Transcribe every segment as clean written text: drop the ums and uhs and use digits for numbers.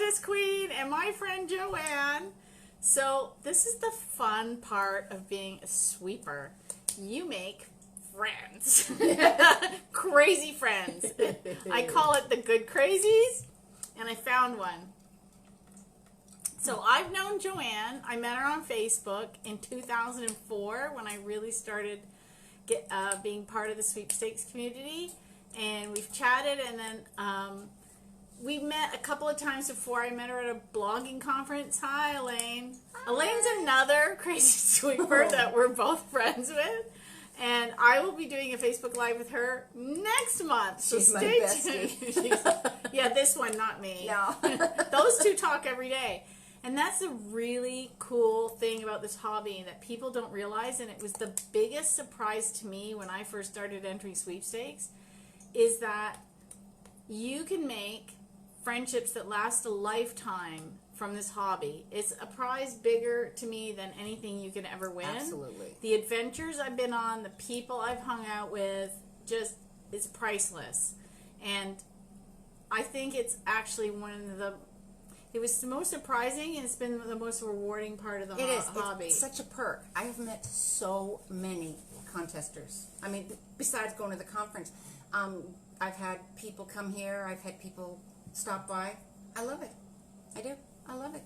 Goddess Queen and my friend Joanne. So this is the fun part of being a sweeper. You make friends. Crazy friends. I call it the good crazies, and I found one. So I've known Joanne. I met her on Facebook in 2004 when I really started being part of the Sweepstakes community. And we've chatted, and then we met a couple of times before. I met her at a blogging conference. Hi, Elaine. Hi. Elaine's another crazy sweeper that we're both friends with. And I will be doing a Facebook Live with her next month. So She's stay my bestie. tuned. Yeah, this one, not me. No. Those two talk every day. And that's the really cool thing about this hobby that people don't realize, and it was the biggest surprise to me when I first started entering sweepstakes, is that you can make friendships that last a lifetime from this hobby. It's a prize bigger to me than anything you can ever win. Absolutely. The adventures I've been on, the people I've hung out with, just is priceless. And I think it's actually it was the most surprising, and it's been the most rewarding part of the hobby. It's such a perk. I have met so many contesters. I mean, besides going to the conference, I've had people come here. I've had people stop by. I love it. I do. I love it.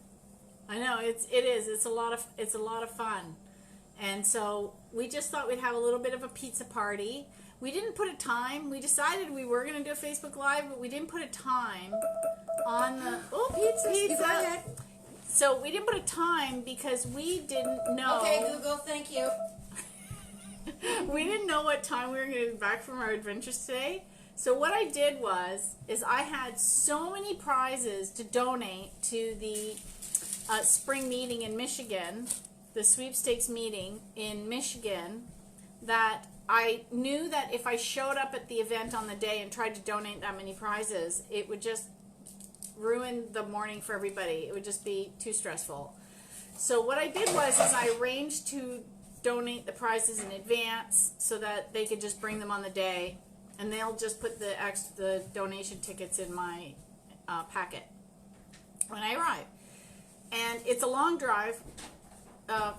I know it is. It's a lot of fun, and so we just thought we'd have a little bit of a pizza party. We didn't put a time. We decided we were going to do a Facebook Live, but we didn't put a time on the pizza. Go ahead. So we didn't put a time because we didn't know. Okay, Google. Thank you. We didn't know what time we were going to be back from our adventures today. So what I did is I had so many prizes to donate to the spring meeting in Michigan, the sweepstakes meeting in Michigan, that I knew that if I showed up at the event on the day and tried to donate that many prizes, it would just ruin the morning for everybody. It would just be too stressful. So what I did is I arranged to donate the prizes in advance so that they could just bring them on the day, and they'll just put the donation tickets in my packet when I arrive. And it's a long drive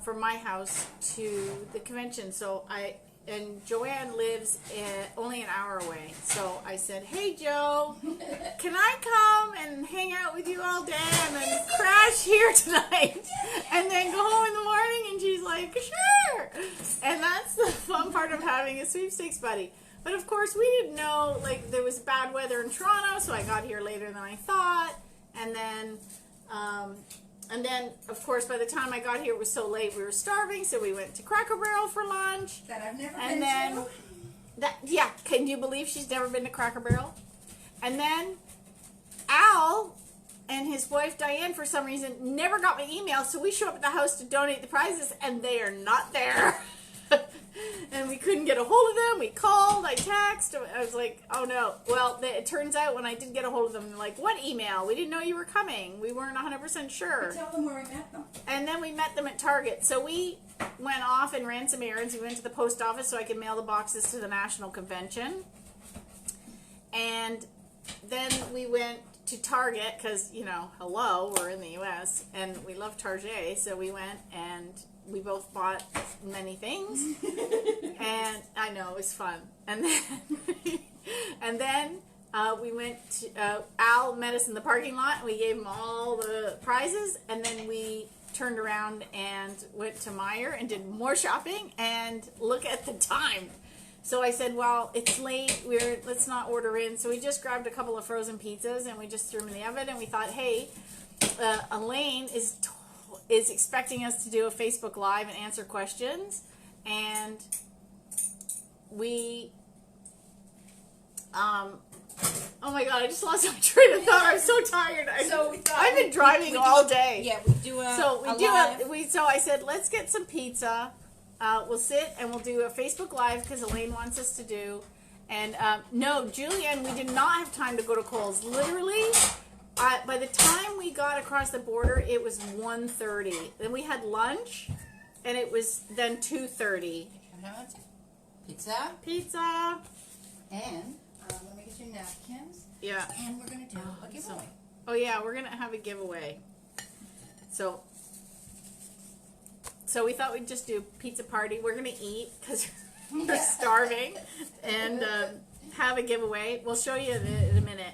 from my house to the convention, and Joanne lives only an hour away. So I said, hey, Joe, can I come and hang out with you all day and then crash here tonight and then go home in the morning? And she's like, sure. And that's the fun part of having a sweepstakes buddy. But, of course, we didn't know, there was bad weather in Toronto, so I got here later than I thought. And then, of course, by the time I got here, it was so late, we were starving, so we went to Cracker Barrel for lunch. That I've never been to. Can you believe she's never been to Cracker Barrel? And then Al and his wife Diane, for some reason, never got my email, so we show up at the house to donate the prizes, and they are not there. And we couldn't get a hold of them. We called, I texted. I was like, oh no. Well, it turns out when I did get a hold of them, they're like, what email? We didn't know you were coming. We weren't 100% sure. Tell them where we met them. And then we met them at Target. So we went off and ran some errands. We went to the post office so I could mail the boxes to the national convention. And then we went to Target because, hello, we're in the U.S. and we love Target. So we went and we both bought many things, and I know it was fun. And then we went to Al met us in the parking lot, and we gave him all the prizes, and then we turned around and went to Meijer and did more shopping. And look at the time. So I said, well, it's late. Let's not order in. So we just grabbed a couple of frozen pizzas and we just threw them in the oven. And we thought, hey, Elaine is expecting us to do a Facebook Live and answer questions, and we oh my god, I just lost my train of thought. I'm so tired. I've been driving all day. Yeah, we do a So I said, let's get some pizza. We'll sit and we'll do a Facebook Live because Elaine wants us to do. And no, Julianne, we did not have time to go to Kohl's. Literally, by the time we got across the border, it was 1:30. Then we had lunch, and it was then 2:30. Pizza. And let me get your napkins. Yeah. And we're going to do a giveaway. Oh yeah, we're gonna have a giveaway. So we thought we'd just do pizza party. We're gonna eat because we're starving, and have a giveaway. We'll show you in a minute.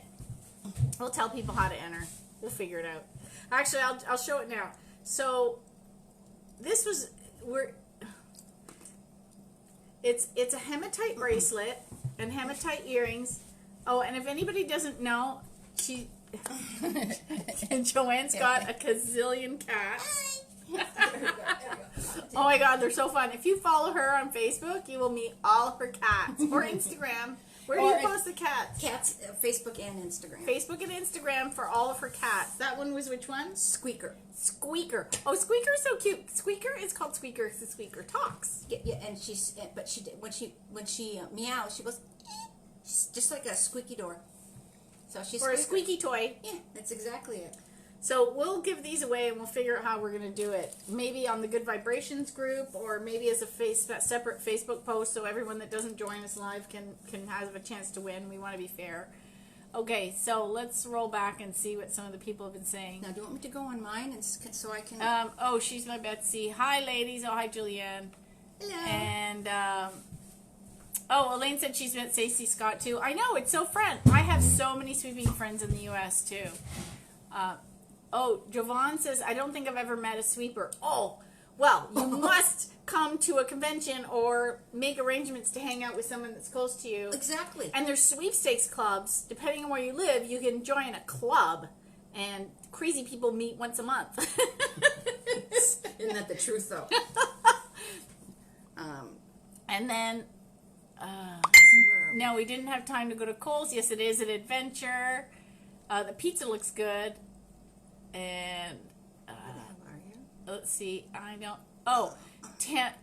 We'll tell people how to enter. We'll figure it out. Actually, I'll show it now. So this was it's a hematite bracelet and hematite earrings. Oh, and if anybody doesn't know, Joanne's got a gazillion cats. Oh my God, they're so fun. If you follow her on Facebook, you will meet all of her cats. Or Instagram. Where do you post the cats? Cats, Facebook and Instagram. Facebook and Instagram for all of her cats. That one was which one? Squeaker. Squeaker. Oh, Squeaker's so cute. Squeaker is called Squeaker because the Squeaker talks. Yeah, and when she meows, she goes, she's just like a squeaky door. So she's or a squeaky toy. Yeah, that's exactly it. So we'll give these away and we'll figure out how we're going to do it. Maybe on the Good Vibrations group or maybe as a separate Facebook post so everyone that doesn't join us live can have a chance to win. We want to be fair. Okay, so let's roll back and see what some of the people have been saying. Now, do you want me to go on mine and so I can... Oh, she's my Betsy. Hi, ladies. Oh, hi, Julianne. Hello. And, Elaine said she's met Stacey Scott, too. I know, it's so fun. I have so many sweeping friends in the U.S., too. Jovan says, I don't think I've ever met a sweeper. Oh, well, you must come to a convention or make arrangements to hang out with someone that's close to you. Exactly. And there's sweepstakes clubs. Depending on where you live, you can join a club, and crazy people meet once a month. Isn't that the truth, though? And then, no, we didn't have time to go to Kohl's. Yes, it is an adventure. The pizza looks good. And let's see, I don't. Oh,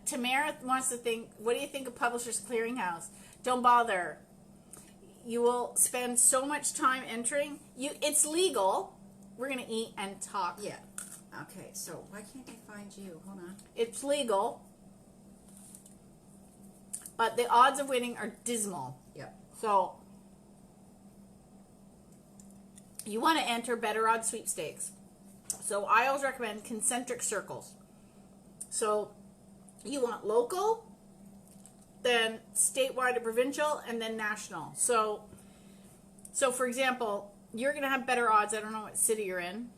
Tamara wants to think. What do you think of Publishers Clearinghouse? Don't bother. You will spend so much time entering. It's legal. We're gonna eat and talk. Yeah. Okay. So why can't I find you? Hold on. It's legal, but the odds of winning are dismal. Yep. So you want to enter better odds sweepstakes. So I always recommend concentric circles. So you want local, then statewide or provincial, and then national. So for example, you're going to have better odds. I don't know what city you're in,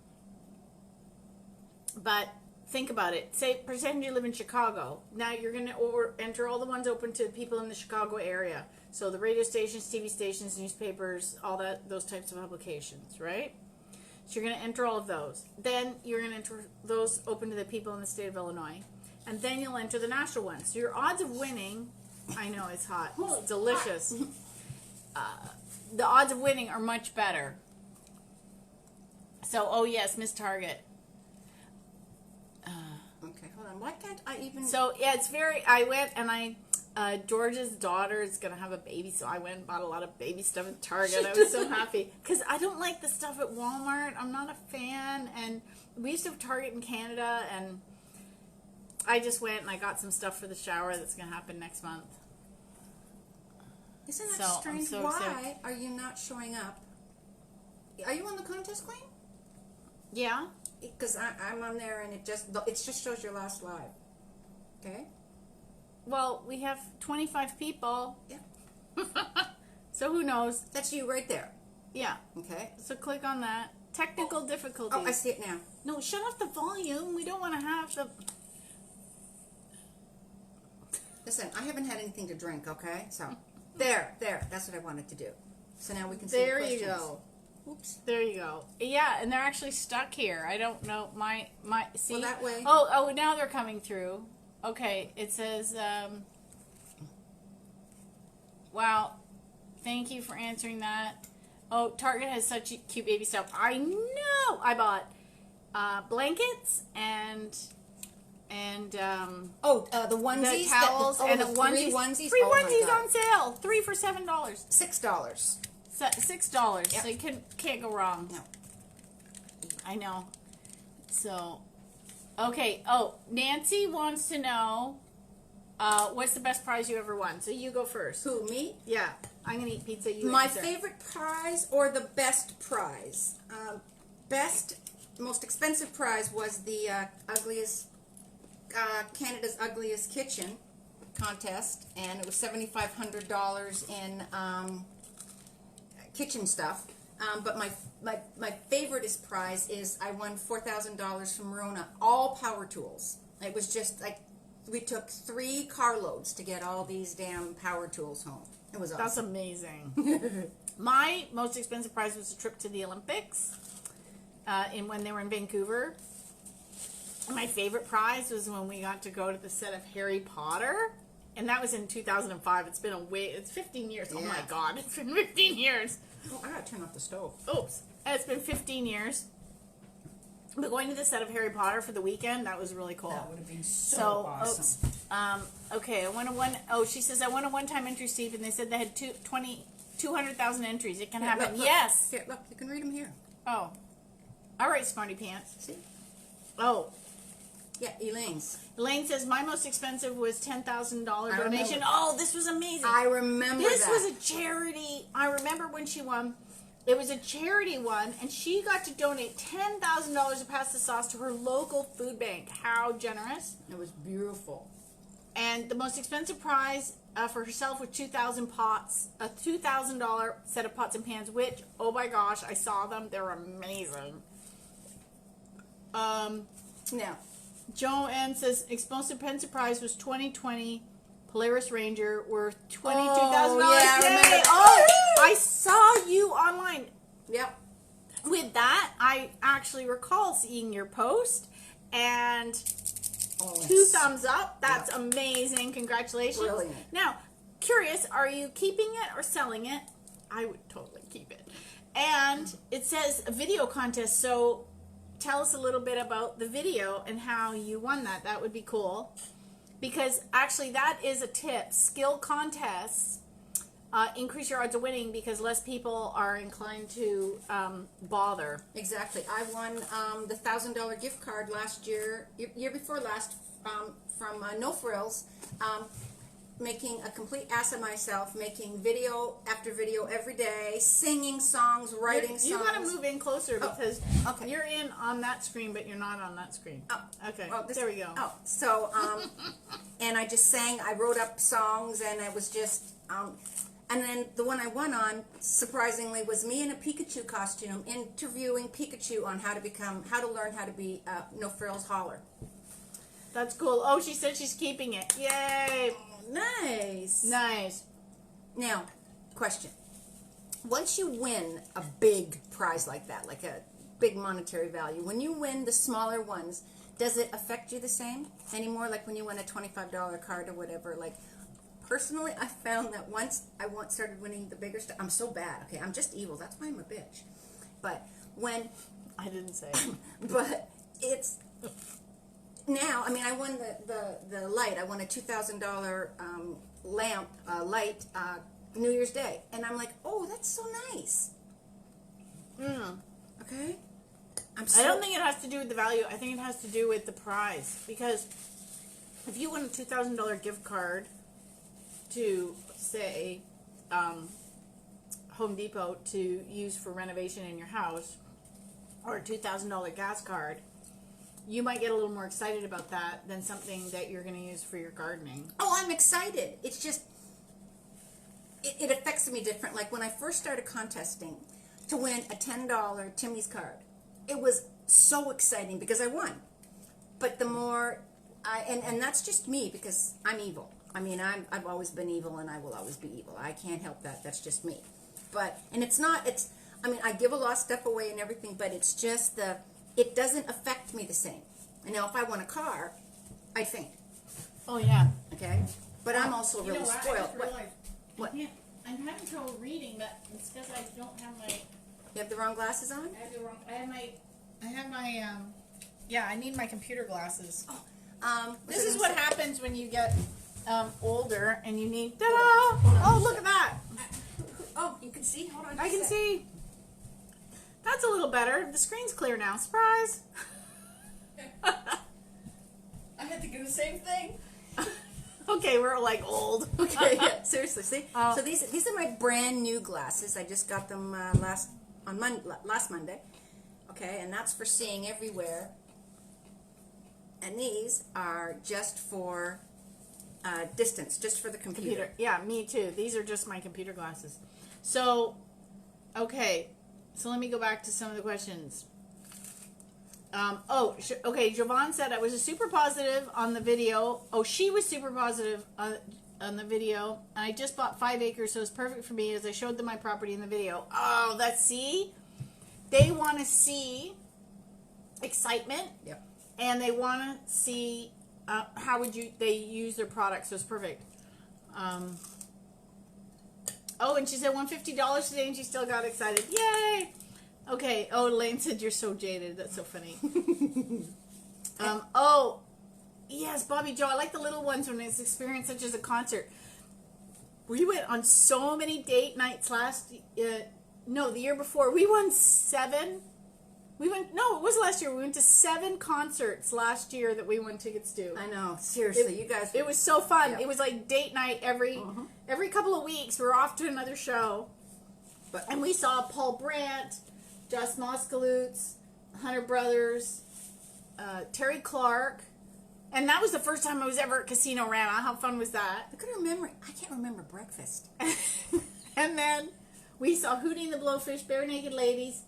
but think about it. Pretend you live in Chicago. Now you're going to enter all the ones open to people in the Chicago area. So the radio stations, TV stations, newspapers, all those types of publications, right? So you're going to enter all of those. Then you're going to enter those open to the people in the state of Illinois. And then you'll enter the national ones. So your odds of winning, I know it's hot, it's delicious. The odds of winning are much better. So, oh yes, Miss Target. Okay, hold on. Why can't I even... So, yeah, I went and George's daughter is going to have a baby, so I went and bought a lot of baby stuff at Target. I was so happy. Because I don't like the stuff at Walmart. I'm not a fan. And we used to have Target in Canada, and I just went and I got some stuff for the shower that's going to happen next month. Isn't that strange? So why excited. are you not showing up? Are you on the contest, Queen? Yeah. Because I'm on there, and it just shows your last live. Okay? Well, we have 25 people. Yeah. So who knows? That's you right there. Yeah. Okay. So click on that. Technical difficulties. Oh, I see it now. No, shut off the volume. We don't want to have the... Listen, I haven't had anything to drink, okay? So, there. That's what I wanted to do. So now we can see There the you questions. go. Oops. There you go. Yeah, and they're actually stuck here. I don't know. See? Well, that way. Oh, now they're coming through. Okay, it says, wow, thank you for answering that. Oh, Target has such cute baby stuff. I know! I bought blankets and the onesies, the towels and the the onesies. onesies. Onesies. Free Oh my onesies God. on sale. 3 for $7. $6. $6. Yep. So you can't go wrong. No. I know. So, okay. Oh, Nancy wants to know what's the best prize you ever won. So you go first. Who, me? Yeah. I'm going to eat pizza. You My answer. favorite prize or the best prize? most expensive prize was the Canada's Ugliest Kitchen contest, and it was $7,500 in kitchen stuff. But my favoriteest prize is I won $4,000 from Rona, all power tools. It was just like we took 3 carloads to get all these damn power tools home. It was awesome. That's amazing. My most expensive prize was a trip to the Olympics when they were in Vancouver. My favorite prize was when we got to go to the set of Harry Potter, and that was in 2005. It's been it's 15 years. Yeah. Oh my God, it's been 15 years. Oh, I gotta turn off the stove. Oops. It's been 15 years. But going to the set of Harry Potter for the weekend, that was really cool. That would have been so awesome. Okay, she says, I won a one-time entry, Steve, and they said they had 200,000 entries. It can happen. Look. Yes. Here, look, you can read them here. Oh. All right, Smarty Pants. See? Oh. Yeah, Elaine's. Elaine says, my most expensive was $10,000 donation. Oh, this was amazing. I remember this was a charity. I remember when she won. It was a charity one, and she got to donate $10,000 to pass the sauce to her local food bank. How generous. It was beautiful. And the most expensive prize for herself was 2,000 pots, a $2,000 set of pots and pans, which, oh my gosh, I saw them. They're amazing. Now, Joanne says, expensive prize was 2020 Polaris Ranger worth $22,000. Yeah, I remember. Oh, I saw you online. Yep. With that, I actually recall seeing your post, and 2 thumbs up. That's amazing. Congratulations. Brilliant. Now, curious, are you keeping it or selling it? I would totally keep it. And it says a video contest, so tell us a little bit about the video and how you won that. That would be cool. Because actually that is a tip. Skill contests increase your odds of winning because less people are inclined to bother. Exactly. I won the $1,000 gift card last year before last, from No Frills, making a complete ass of myself, making video after video every day, singing songs, writing songs. You got to move in closer because you're in on that screen, but you're not on that screen. Oh, okay. There we go. Oh, so, and I just sang, I wrote up songs, and it was just, and then the one I won on, surprisingly, was me in a Pikachu costume, interviewing Pikachu on how to learn how to be No Frills hauler. That's cool. Oh, she said she's keeping it. Yay. Nice. Nice. Now, question. Once you win a big prize like that, like a big monetary value, when you win the smaller ones, does it affect you the same anymore? Like when you win a $25 card or whatever? Like, personally, I found that once started winning the bigger stuff, I'm so bad. Okay, I'm just evil. That's why I'm a bitch. But when... I didn't say. But it's... Now, I mean, I won the light. I won a $2,000 lamp light New Year's Day, and I'm like, oh, that's so nice. Okay. I don't think it has to do with the value. I think it has to do with the prize. Because if you win a $2,000 gift card to, say, Home Depot to use for renovation in your house, or a $2,000 gas card, you might get a little more excited about that than something that you're going to use for your gardening. Oh, I'm excited. It's just, it affects me different. Like when I first started contesting to win a $10 Timmy's card, it was so exciting because I won. But the more, and that's just me because I'm evil. I mean, I've always been evil and I will always be evil. I can't help that. That's just me. But, and it's not, I mean, I give a lot of stuff away and everything, but it's just it doesn't affect me the same. And now if I won a car, I'd faint. Oh, yeah. Okay? But I'm also really spoiled. I just realized I'm having trouble reading, but it's because I don't have my... You have the wrong glasses on? I have my, yeah, I need my computer glasses. Oh, this is what happens when you get older and you need... Ta-da! Oh, look at that! Oh, you can see? Hold on. I can see. That's a little better. The screen's clear now. Surprise! I had to do the same thing. Okay, we're like old. Okay, yeah, seriously. See, so these are my brand new glasses. I just got them last Monday. Okay, and that's for seeing everywhere. And these are just for distance, just for the computer. Yeah, me too. These are just my computer glasses. So, okay. So let me go back to some of the questions. Okay. Jovan said I was super positive on the video. Oh, she was super positive on the video. And I just bought 5 acres, so it's perfect for me as I showed them my property in the video. Oh, see? They want to see excitement. Yep. And they want to see how they use their product, so it's perfect. And she said $150 today, and she still got excited. Yay! Okay. Oh, Elaine said you're so jaded. That's so funny. Yes, Bobby Joe. I like the little ones when it's experience such as a concert. We went on so many date nights the year before. We won 7. It was last year. We went to 7 concerts last year that we won tickets to. I know. Seriously, you guys. It was so fun. Yeah. It was like date night every couple of weeks. We were off to another show. And we saw Paul Brandt, Just Moskaloots, Hunter Brothers, Terry Clark. And that was the first time I was ever at Casino Rana. How fun was that? I can't remember breakfast. And then we saw Hootie and the Blowfish, Bare Naked Ladies.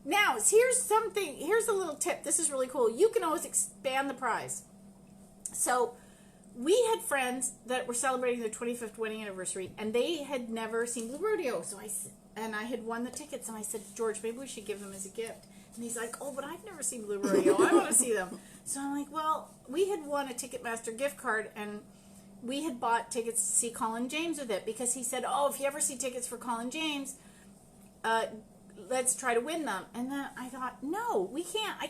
Now, here's a little tip. This is really cool. You can always expand the prize. So, we had friends that were celebrating their 25th wedding anniversary, and they had never seen Blue Rodeo. So I had won the tickets, and I said, George, maybe we should give them as a gift. And he's like, oh, but I've never seen Blue Rodeo. I want to see them. So I'm like, well, we had won a Ticketmaster gift card, and we had bought tickets to see Colin James with it, because he said, oh, if you ever see tickets for Colin James, let's try to win them. And then I thought, no, we can't.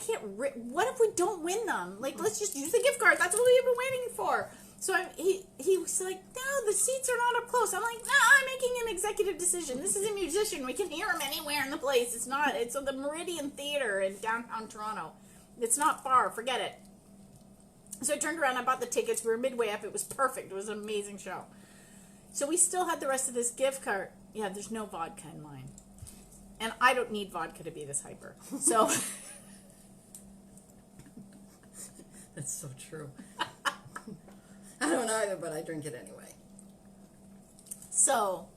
What if we don't win them? Like, let's just use the gift card. That's what we've been waiting for. So he was like, no, the seats are not up close. I'm like, no, I'm making an executive decision. This is a musician. We can hear him anywhere in the place. It's at the Meridian Theater in downtown Toronto. It's not far. Forget it. So I turned around. I bought the tickets. We were midway up. It was perfect. It was an amazing show. So we still had the rest of this gift card. Yeah, there's no vodka in mine. And I don't need vodka to be this hyper. So. That's so true. I don't either, but I drink it anyway. So,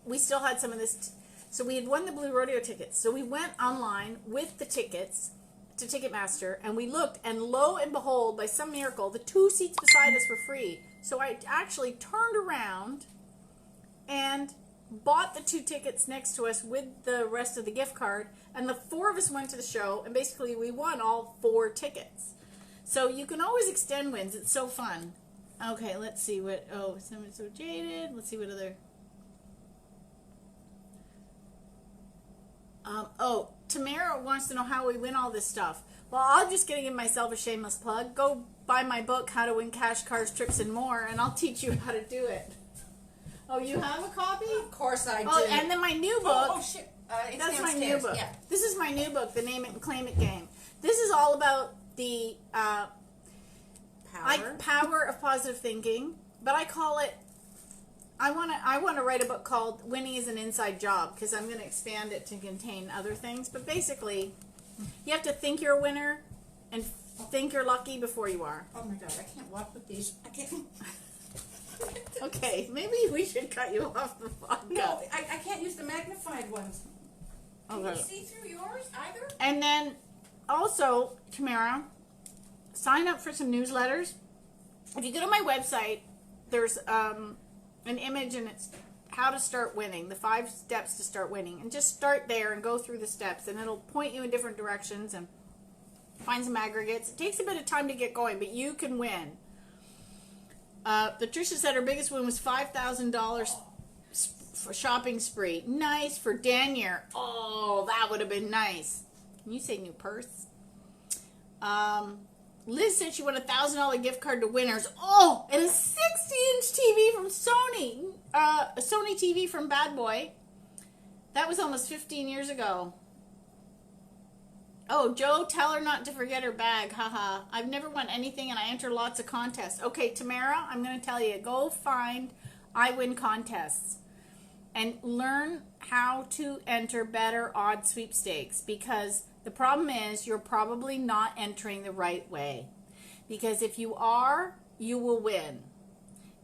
we still had some of this. So we had won the Blue Rodeo tickets. So we went online with the tickets to Ticketmaster, and we looked, and lo and behold, by some miracle, the 2 seats beside us were free. So I actually turned around and bought the 2 tickets next to us with the rest of the gift card, and the 4 of us went to the show, and basically we won all 4 tickets. So you can always extend wins. It's so fun. Okay, let's see what... Oh, someone's so jaded. Let's see what other... Tamara wants to know how we win all this stuff. Well, I'm just going to give myself a shameless plug. Go buy my book, How to Win Cash, Cars, Trips, and More, and I'll teach you how to do it. Oh, you have a copy? Of course I do. Oh, and then my new book. Oh shit. It's that's my downstairs. new book. Yeah. This is my new book, The Name It and Claim It game. This is all about the power of positive thinking, but I call it. I want to write a book called Winning is an Inside Job, because I'm going to expand it to contain other things. But basically, you have to think you're a winner and think you're lucky before you are. Oh my god, I can't walk with these. I can't. Okay, maybe we should cut you off the vodka. No, I can't use the magnified ones. Can Okay. you see through yours either? And then also, Tamara, sign up for some newsletters. If you go to my website, there's an image, and it's how to start winning, the 5 steps to start winning. And just start there and go through the steps, and it'll point you in different directions and find some aggregates. It takes a bit of time to get going, but you can win. Patricia said her biggest win was $5,000 for shopping spree. Nice for Danier. Oh, that would have been nice. Can you say new purse? Liz said she won a $1,000 gift card to winners. Oh, and a 60-inch TV from Sony. A Sony TV from Bad Boy. That was almost 15 years ago. Oh, Joe, tell her not to forget her bag. Haha. I've never won anything, and I enter lots of contests. Okay, Tamara, I'm going to tell you. Go find I Win Contests. and learn how to enter better odd sweepstakes, because the problem is you're probably not entering the right way. Because if you are, you will win.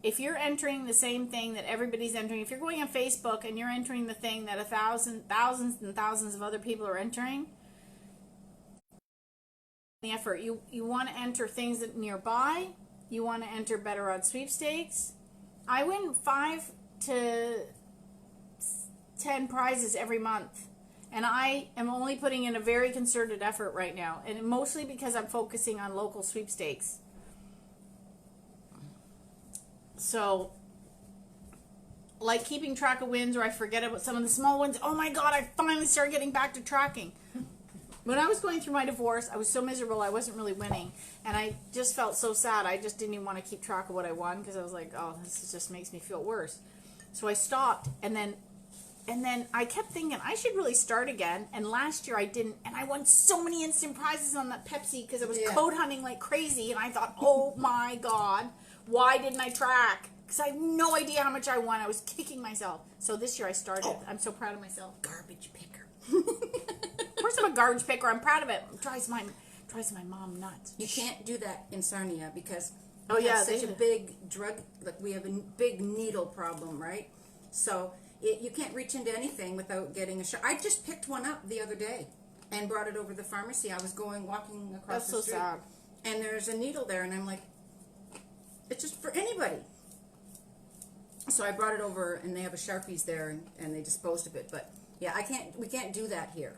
If you're entering the same thing that everybody's entering, if you're going on Facebook and you're entering the thing that thousands and thousands of other people are entering, the effort, you want to enter things that nearby, you want to enter better odd sweepstakes. I win 5 to 10 prizes every month, and I am only putting in a very concerted effort right now, and mostly because I'm focusing on local sweepstakes. So, like keeping track of wins, or I forget about some of the small ones. Oh my God, I finally started getting back to tracking. When I was going through my divorce, I was so miserable, I wasn't really winning. And I just felt so sad. I just didn't even want to keep track of what I won, because I was like, oh, this just makes me feel worse. So I stopped, and then I kept thinking, I should really start again. And last year I didn't, and I won so many instant prizes on that Pepsi, because I was code hunting like crazy. And I thought, oh my God, why didn't I track? Because I have no idea how much I won. I was kicking myself. So this year I started. Oh. I'm so proud of myself. Garbage picker. Of course I'm a garbage picker. I'm proud of it. It drives my mom nuts. You can't do that in Sarnia because we have such a big drug, like we have a big needle problem, right? So you can't reach into anything without getting a shot. I just picked one up the other day and brought it over to the pharmacy. I was walking across the street. That's so sad. And there's a needle there, and I'm like, it's just for anybody. So I brought it over, and they have a Sharpies there, and they disposed of it. But yeah, we can't do that here.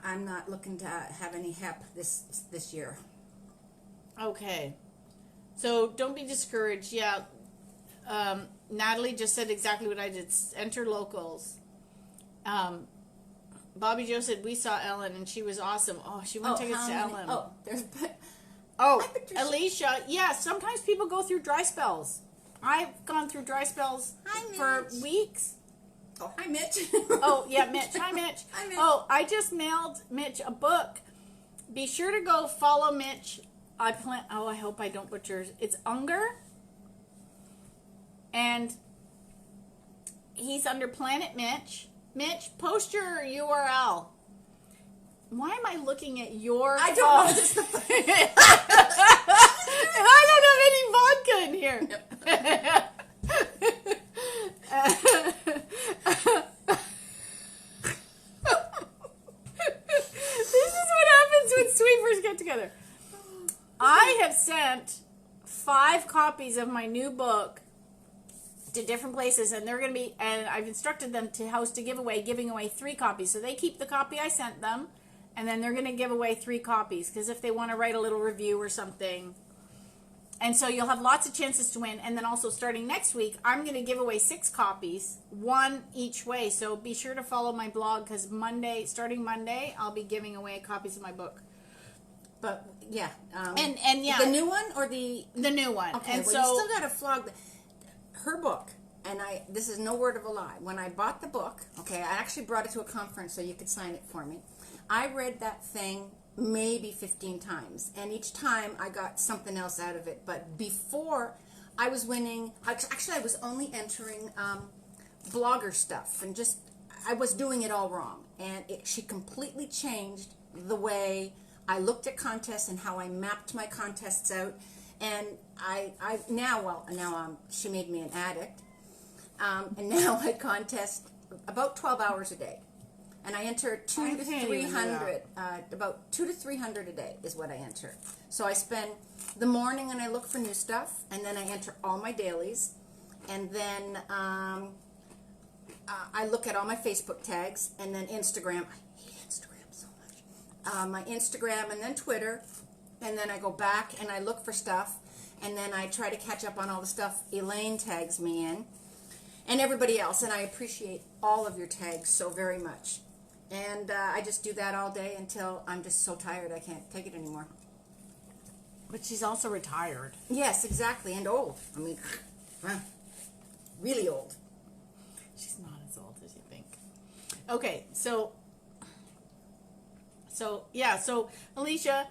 I'm not looking to have any HEP this year. Okay. So don't be discouraged. Yeah. Natalie just said exactly what I did. Enter locals. Bobby Joe said we saw Ellen and she was awesome. Oh, she won tickets to Ellen. Alicia. Yeah, sometimes people go through dry spells. I've gone through dry spells for weeks. Oh, hi, Mitch. Oh, yeah, Mitch. Hi, Mitch. Hi, Mitch. Oh, I just mailed Mitch a book. Be sure to go follow Mitch. I hope I don't butcher. It's Unger. And he's under Planet Mitch. Mitch, post your URL. Why am I looking at your I don't know. It's the and I don't have any vodka in here. Yep. This is what happens when sweepers get together. I have sent 5 copies of my new book to different places, and and I've instructed them to host a giveaway, giving away 3 copies. So they keep the copy I sent them, and then they're going to give away 3 copies, because if they want to write a little review or something. And so you'll have lots of chances to win. And then also starting next week, I'm going to give away 6 copies, 1 each way. So be sure to follow my blog, because starting Monday, I'll be giving away copies of my book. But yeah, and yeah, the new one or the new one. Okay, and well, so you still got to flog her book. And this is no word of a lie. When I bought the book, okay, I actually brought it to a conference so you could sign it for me. I read that thing maybe 15 times, and each time I got something else out of it. But before, I was winning. Actually, I was only entering blogger stuff, and I was doing it all wrong. And she completely changed the way I looked at contests and how I mapped my contests out. And now she made me an addict. And now I contest about 12 hours a day. And I enter 200 to 300, about 200 to 300 a day is what I enter. So I spend the morning and I look for new stuff, and then I enter all my dailies, and then I look at all my Facebook tags, and then Instagram. I hate Instagram so much. My Instagram, and then Twitter, and then I go back and I look for stuff, and then I try to catch up on all the stuff Elaine tags me in, and everybody else, and I appreciate all of your tags so very much. And I just do that all day until I'm just so tired I can't take it anymore. But she's also retired. Yes, exactly, and old. I mean, really old. She's not as old as you think. Okay, so Alicia,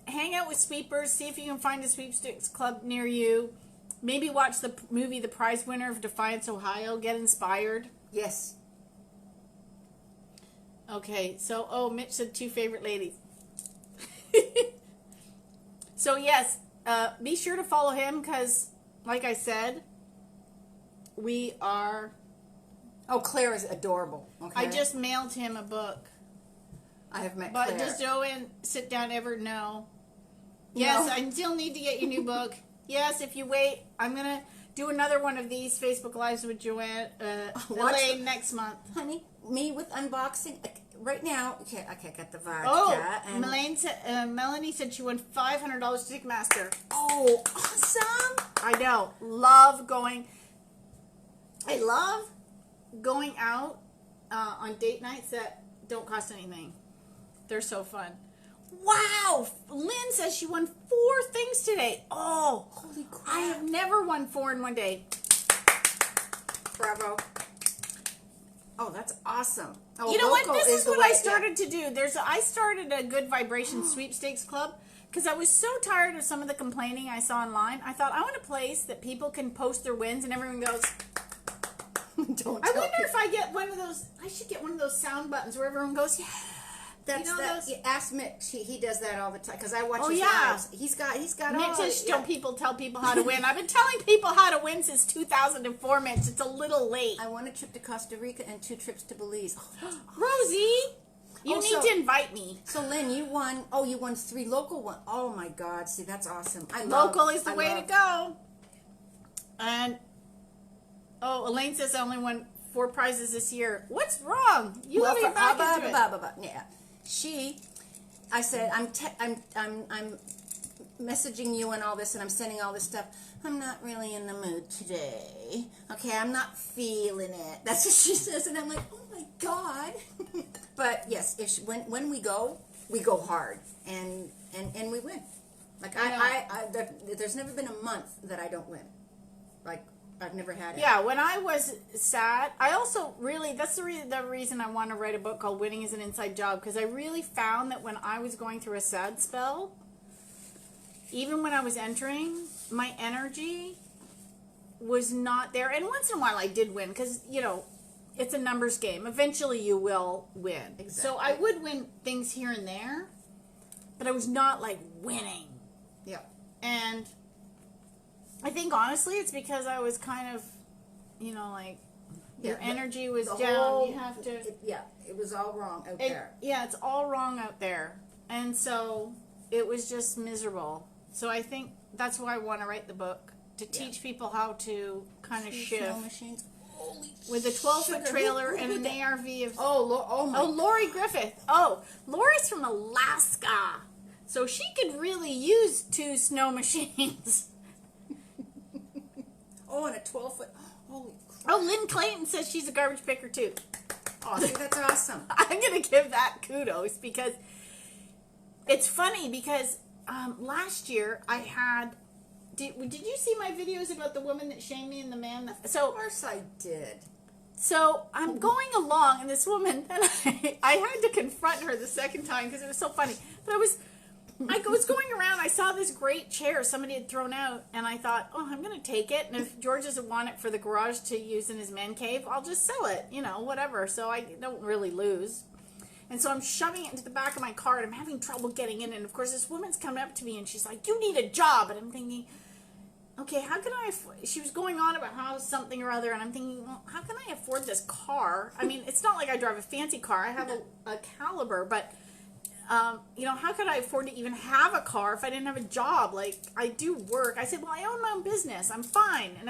hang out with sweepers. See if you can find a sweepstakes club near you. Maybe watch the movie The Prize Winner of Defiance, Ohio. Get inspired. Yes. Okay, so, Mitch said 2 favorite ladies. So, yes, be sure to follow him because, like I said, we are... Oh, Claire is adorable. Okay. I just mailed him a book. I have met But Claire. does Joanne sit down ever? No. Yes, No. I still need to get your new book. Yes, if you wait, I'm going to do another one of these Facebook Lives with Joanne, Elaine next month. Honey, me with unboxing. Right now, okay, I got the vodka. Oh, and Melanie said she won $500 to Ticketmaster. oh, awesome. I know. Love going. I love going out on date nights that don't cost anything. They're so fun. Wow! Lynn says she won 4 things today. Oh, Holy crap. I have never won 4 in one day. Bravo. Oh, that's awesome. Oh, You know what? local This is the what way- I started to do. I started a Good Vibration Sweepstakes Club because I was so tired of some of the complaining I saw online. I thought I want a place that people can post their wins and everyone goes, Don't I tell wonder people. if I get one of those. I should get one of those sound buttons where everyone goes, yeah. That's You know that. those- You ask Mitch. He does that all the time because I watch Oh, his yeah. lives. He's got Mitch all. says, yeah. don't people tell people how to win. I've been telling people how to win since 2004, Mitch. It's a little late. I want a trip to Costa Rica and 2 trips to Belize. Oh, that's awesome. Rosie, you Oh, need so- to invite me. So Lynn, you won. Oh, you won 3 local ones. Oh my God! See, that's awesome. I love, Local is the I way love- to go. And, Elaine says I only won 4 prizes this year. What's wrong? You Well, let me for- back into it. Yeah. I said, I'm messaging you and all this, and I'm sending all this stuff. I'm not really in the mood today. Okay, I'm not feeling it. That's what she says, and I'm like, oh my God. But yes, when we go hard, and we win. Like there's never been a month that I don't win. Like I've never had it. Yeah, when I was sad, I also really, that's the reason I want to write a book called Winning is an Inside Job, because I really found that when I was going through a sad spell, even when I was entering, my energy was not there. And once in a while I did win, because, it's a numbers game. Eventually you will win. Exactly. So I would win things here and there, but I was not like winning. Yeah. And I think honestly it's because I was kind of, your Yeah, energy was The down. whole- You have to. it was all wrong out there. Yeah, it's all wrong out there. And so it was just miserable. So I think that's why I want to write the book, to teach people how to kind of shift. Snow machines. Holy With a 12-foot sugar. trailer Who and an that? ARV of... Oh my. Oh, Lori Griffith. Oh, Lori's from Alaska. So she could really use 2 snow machines. Oh, and a 12-foot. Holy crap. Oh, Lynn Clayton says she's a garbage picker too. Oh, see, that's awesome. I'm going to give that kudos because it's funny because last year I had... Did you see my videos about the woman that shamed me and the man that... Of course I did. So I'm going along, and this woman, and I had to confront her the second time because it was so funny. But I was going around, I saw this great chair somebody had thrown out, and I thought, oh, I'm going to take it, and if George doesn't want it for the garage to use in his man cave, I'll just sell it, whatever, so I don't really lose. And so I'm shoving it into the back of my car, and I'm having trouble getting in, and of course this woman's coming up to me, and she's like, you need a job, and I'm thinking... Okay, how can I... She was going on about how something or other, and I'm thinking, well, how can I afford this car? I mean, it's not like I drive a fancy car. I have a Caliber, but, how could I afford to even have a car if I didn't have a job? Like, I do work. I said, well, I own my own business. I'm fine. And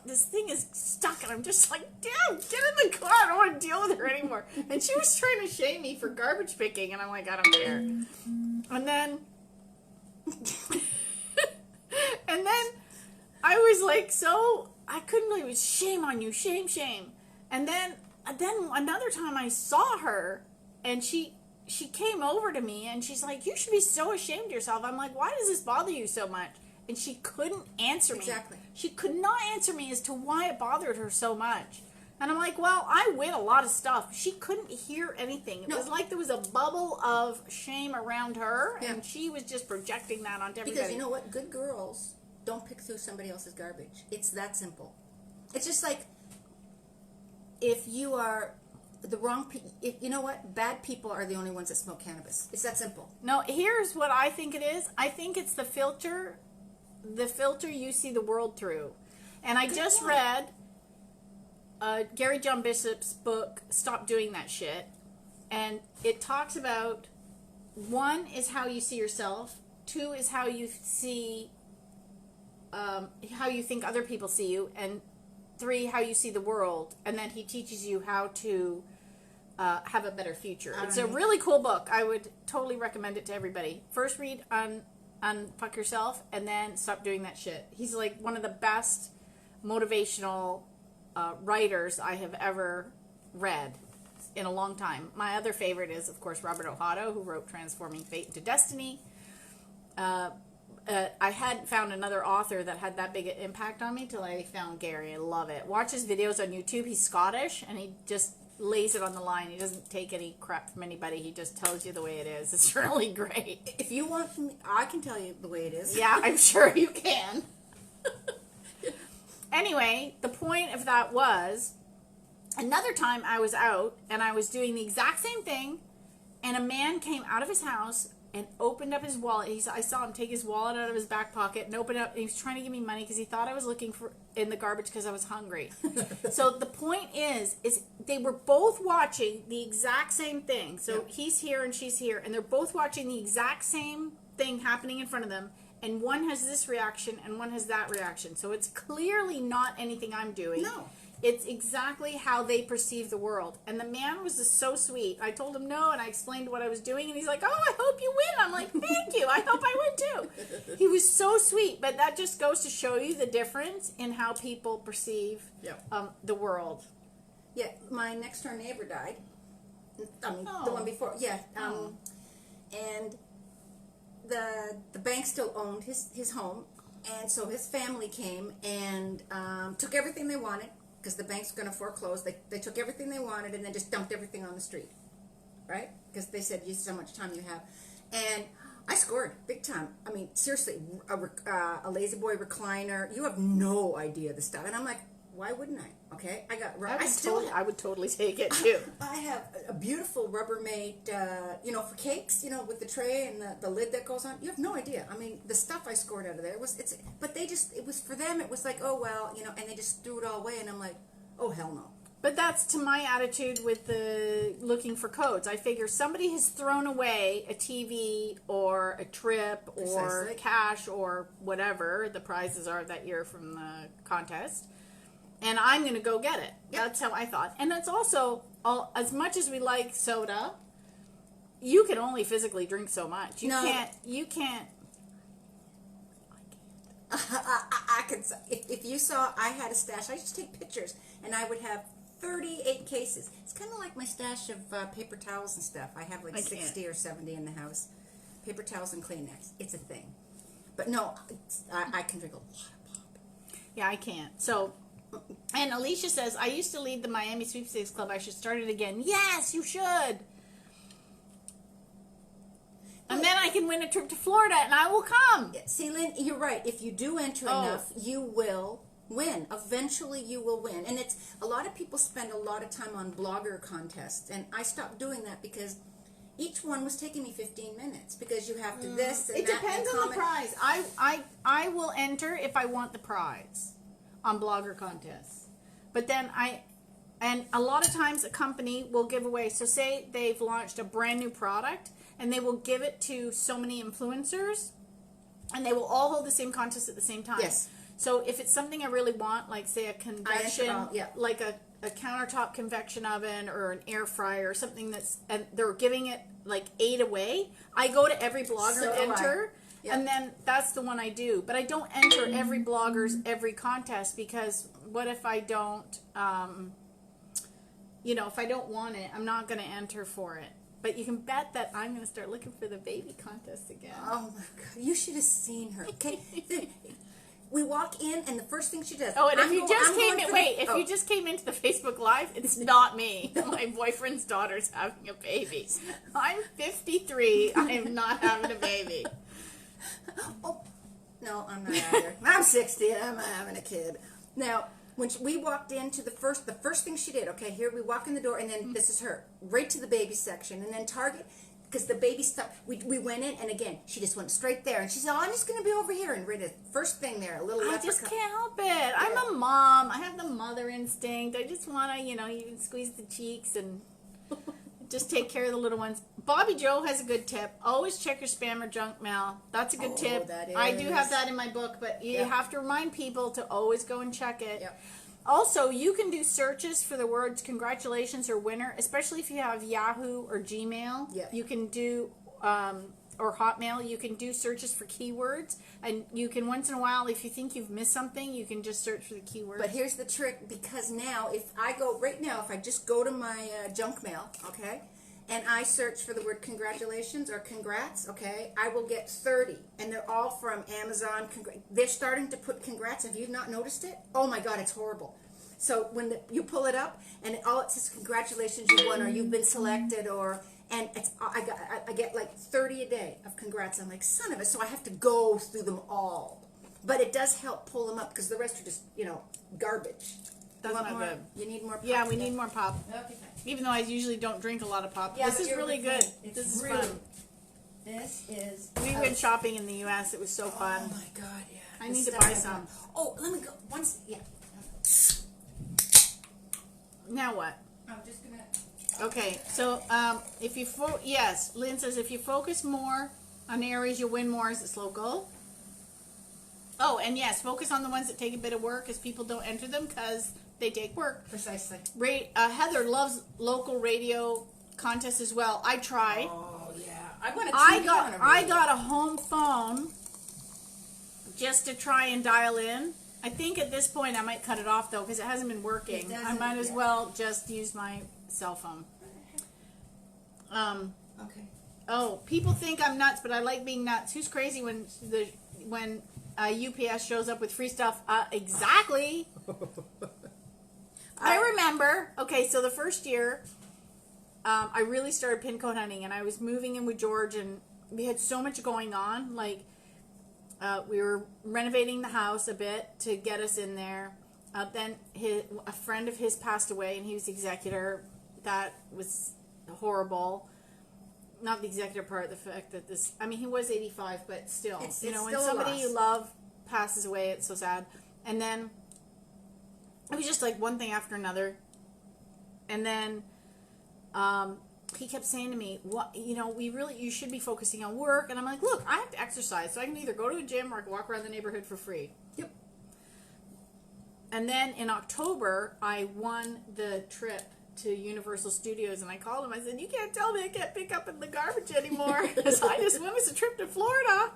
this thing is stuck, and I'm just like, damn, get in the car. I don't want to deal with her anymore. And she was trying to shame me for garbage picking, and I'm like, I don't care. And then... And then I was like, I couldn't believe it. Was shame on you, shame. And then another time I saw her, and she came over to me, and she's like, you should be so ashamed of yourself. I'm like, why does this bother you so much? And she couldn't answer me. Exactly. She could not answer me as to why it bothered her so much. And I'm like, well, I win a lot of stuff. She couldn't hear anything. It was like there was a bubble of shame around her, and she was just projecting that onto everybody. Because you know what? Good girls don't pick through somebody else's garbage. It's that simple. It's just like if you are the wrong people, you know what? Bad people are the only ones that smoke cannabis. It's that simple. No, here's what I think it is. I think it's the filter you see the world through. And I just read Gary John Bishop's book, Stop Doing That Shit. And it talks about, 1 is how you see yourself, 2 is how you see, how you think other people see you, and 3, how you see the world. And then he teaches you how to have a better future. It's a really cool book. I would totally recommend it to everybody. First read Unfuck Yourself, and then Stop Doing That Shit. He's like one of the best motivational writers I have ever read in a long time. My other favorite is, of course, Robert Ohotto, who wrote Transforming Fate into Destiny. I hadn't found another author that had that big an impact on me till I found Gary. I love it. Watch his videos on YouTube. He's Scottish, and he just lays it on the line. He doesn't take any crap from anybody. He just tells you the way it is. It's really great. If you want me, I can tell you the way it is. Yeah, I'm sure you can. Anyway, the point of that was, another time I was out and I was doing the exact same thing, and a man came out of his house and opened up his wallet. I saw him take his wallet out of his back pocket and open up. And he was trying to give me money because he thought I was looking for in the garbage because I was hungry. So the point is they were both watching the exact same thing. So he's here and she's here, and they're both watching the exact same thing happening in front of them. And one has this reaction and one has that reaction. So it's clearly not anything I'm doing. No. It's exactly how they perceive the world. And the man was just so sweet. I told him no, and I explained what I was doing, and he's like, oh, I hope you win. I'm like, thank you. I hope I win too. He was so sweet. But that just goes to show you the difference in how people perceive the world. Yeah, my next door neighbor died. I mean, the one before. Yeah. And the bank still owned his home. And so his family came and took everything they wanted, because the bank's going to foreclose. They took everything they wanted and then just dumped everything on the street, right? Because they said, "You see how much time you have." And I scored big time. I mean, seriously, a lazy boy recliner. You have no idea the stuff. And I'm like, why wouldn't I? Okay, I would totally take it too. I have a beautiful Rubbermaid, for cakes, with the tray and the lid that goes on. You have no idea. I mean, the stuff I scored out of there but it was for them. It was like, oh well, and they just threw it all away. And I'm like, oh hell no. But that's to my attitude with the looking for codes. I figure somebody has thrown away a TV or a trip or cash or whatever the prizes are that year from the contest. And I'm going to go get it. Yep. That's how I thought. And that's also, as much as we like soda, you can only physically drink so much. You can't. I could. If you saw, I had a stash. I used to take pictures, and I would have 38 cases. It's kind of like my stash of paper towels and stuff. I have 60 or 70 in the house. Paper towels and Kleenex. It's a thing. But no, I can drink a lot of pop. Yeah, I can't. So... And Alicia says, I used to lead the Miami Sweepstakes Club. I should start it again. Yes, you should. And then I can win a trip to Florida, and I will come. See, Lynn, you're right. If you do enter enough, you will win. Eventually, you will win. And it's a lot of people spend a lot of time on blogger contests, and I stopped doing that because each one was taking me 15 minutes because you have to this and it that. It depends on the prize. I will enter if I want the prize on blogger contests. But then and a lot of times a company will give away, so say they've launched a brand new product and they will give it to so many influencers and they will all hold the same contest at the same time. Yes. So if it's something I really want, like say a convection, like a countertop convection oven or an air fryer or something and they're giving it like 8 away, I go to every blogger to enter. Yep. And then that's the one I do. But I don't enter every blogger's every contest because what if I don't, if I don't want it, I'm not going to enter for it. But you can bet that I'm going to start looking for the baby contest again. Oh my God. You should have seen her. Okay. We walk in and the first thing she does. Oh, and if you just came into the Facebook Live, it's not me. My boyfriend's daughter's having a baby. I'm 53. I am not having a baby. Oh, No, I'm not either. I'm 60. I'm having a kid. Now, when we walked into the first thing she did, okay, here we walk in the door, and then this is her, right to the baby section, and then Target, because the baby stuff, we went in, and again, she just went straight there, and she said, oh, I'm just going to be over here, and right at first thing there, a little I just can't help it. I'm a mom. I have the mother instinct. I just want to, you squeeze the cheeks and just take care of the little ones. Bobby Joe has a good tip. Always check your spam or junk mail. That's a good tip. That I do have is. that in my book, but you have to remind people to always go and check it. Yep. Also, you can do searches for the words congratulations or winner, especially if you have Yahoo or Gmail. Yeah. You can do, or Hotmail, you can do searches for keywords. And you can, once in a while, if you think you've missed something, you can just search for the keywords. But here's the trick, because now, if I just go to my junk mail, okay, and I search for the word congratulations or congrats, okay, I will get 30, and they're all from Amazon. They're starting to put congrats. Have you not noticed it? Oh my God, it's horrible. So when you pull it up, and it says congratulations, you won, or you've been selected, and I get like 30 a day of congrats. I'm like, son of a, so I have to go through them all. But it does help pull them up, because the rest are just, garbage. That's not more? good. You need more pop? Yeah, we need more pop. Okay. Even though I usually don't drink a lot of pop. Yeah, this but is you're really with good. me. This is really fun. This is. We went shopping in the U.S. It was so fun. Oh my God, yeah. I The need to stuff buy I've some. done. Oh, let me go. Yeah. Now what? I'm just gonna. Okay, so if you yes, Lynn says if you focus more on areas, you'll win more as it's local. Oh, and yes, focus on the ones that take a bit of work, as people don't enter them because they take work. Precisely. Heather loves local radio contests as well. I tried. Oh yeah. I want to. I got a home phone just to try and dial in. I think at this point I might cut it off though, because it hasn't been working. I might as well just use my cell phone. Okay. Oh, people think I'm nuts, but I like being nuts. Who's crazy when UPS shows up with free stuff? Exactly. I remember. Okay, so the first year, I really started pin code hunting, and I was moving in with George, and we had so much going on. Like, we were renovating the house a bit to get us in there. Then a friend of his passed away, and he was the executor. That was horrible. Not the executor part, the fact that he was 85, but still, It's when still somebody a loss. you love passes away, it's so sad. And then it was just like one thing after another. And then he kept saying to me, "What you should be focusing on work." And I'm like, "Look, I have to exercise, so I can either go to a gym or I can walk around the neighborhood for free." Yep. And then in October, I won the trip to Universal Studios, and I called him. I said, "You can't tell me I can't pick up in the garbage anymore because I just went with a trip to Florida."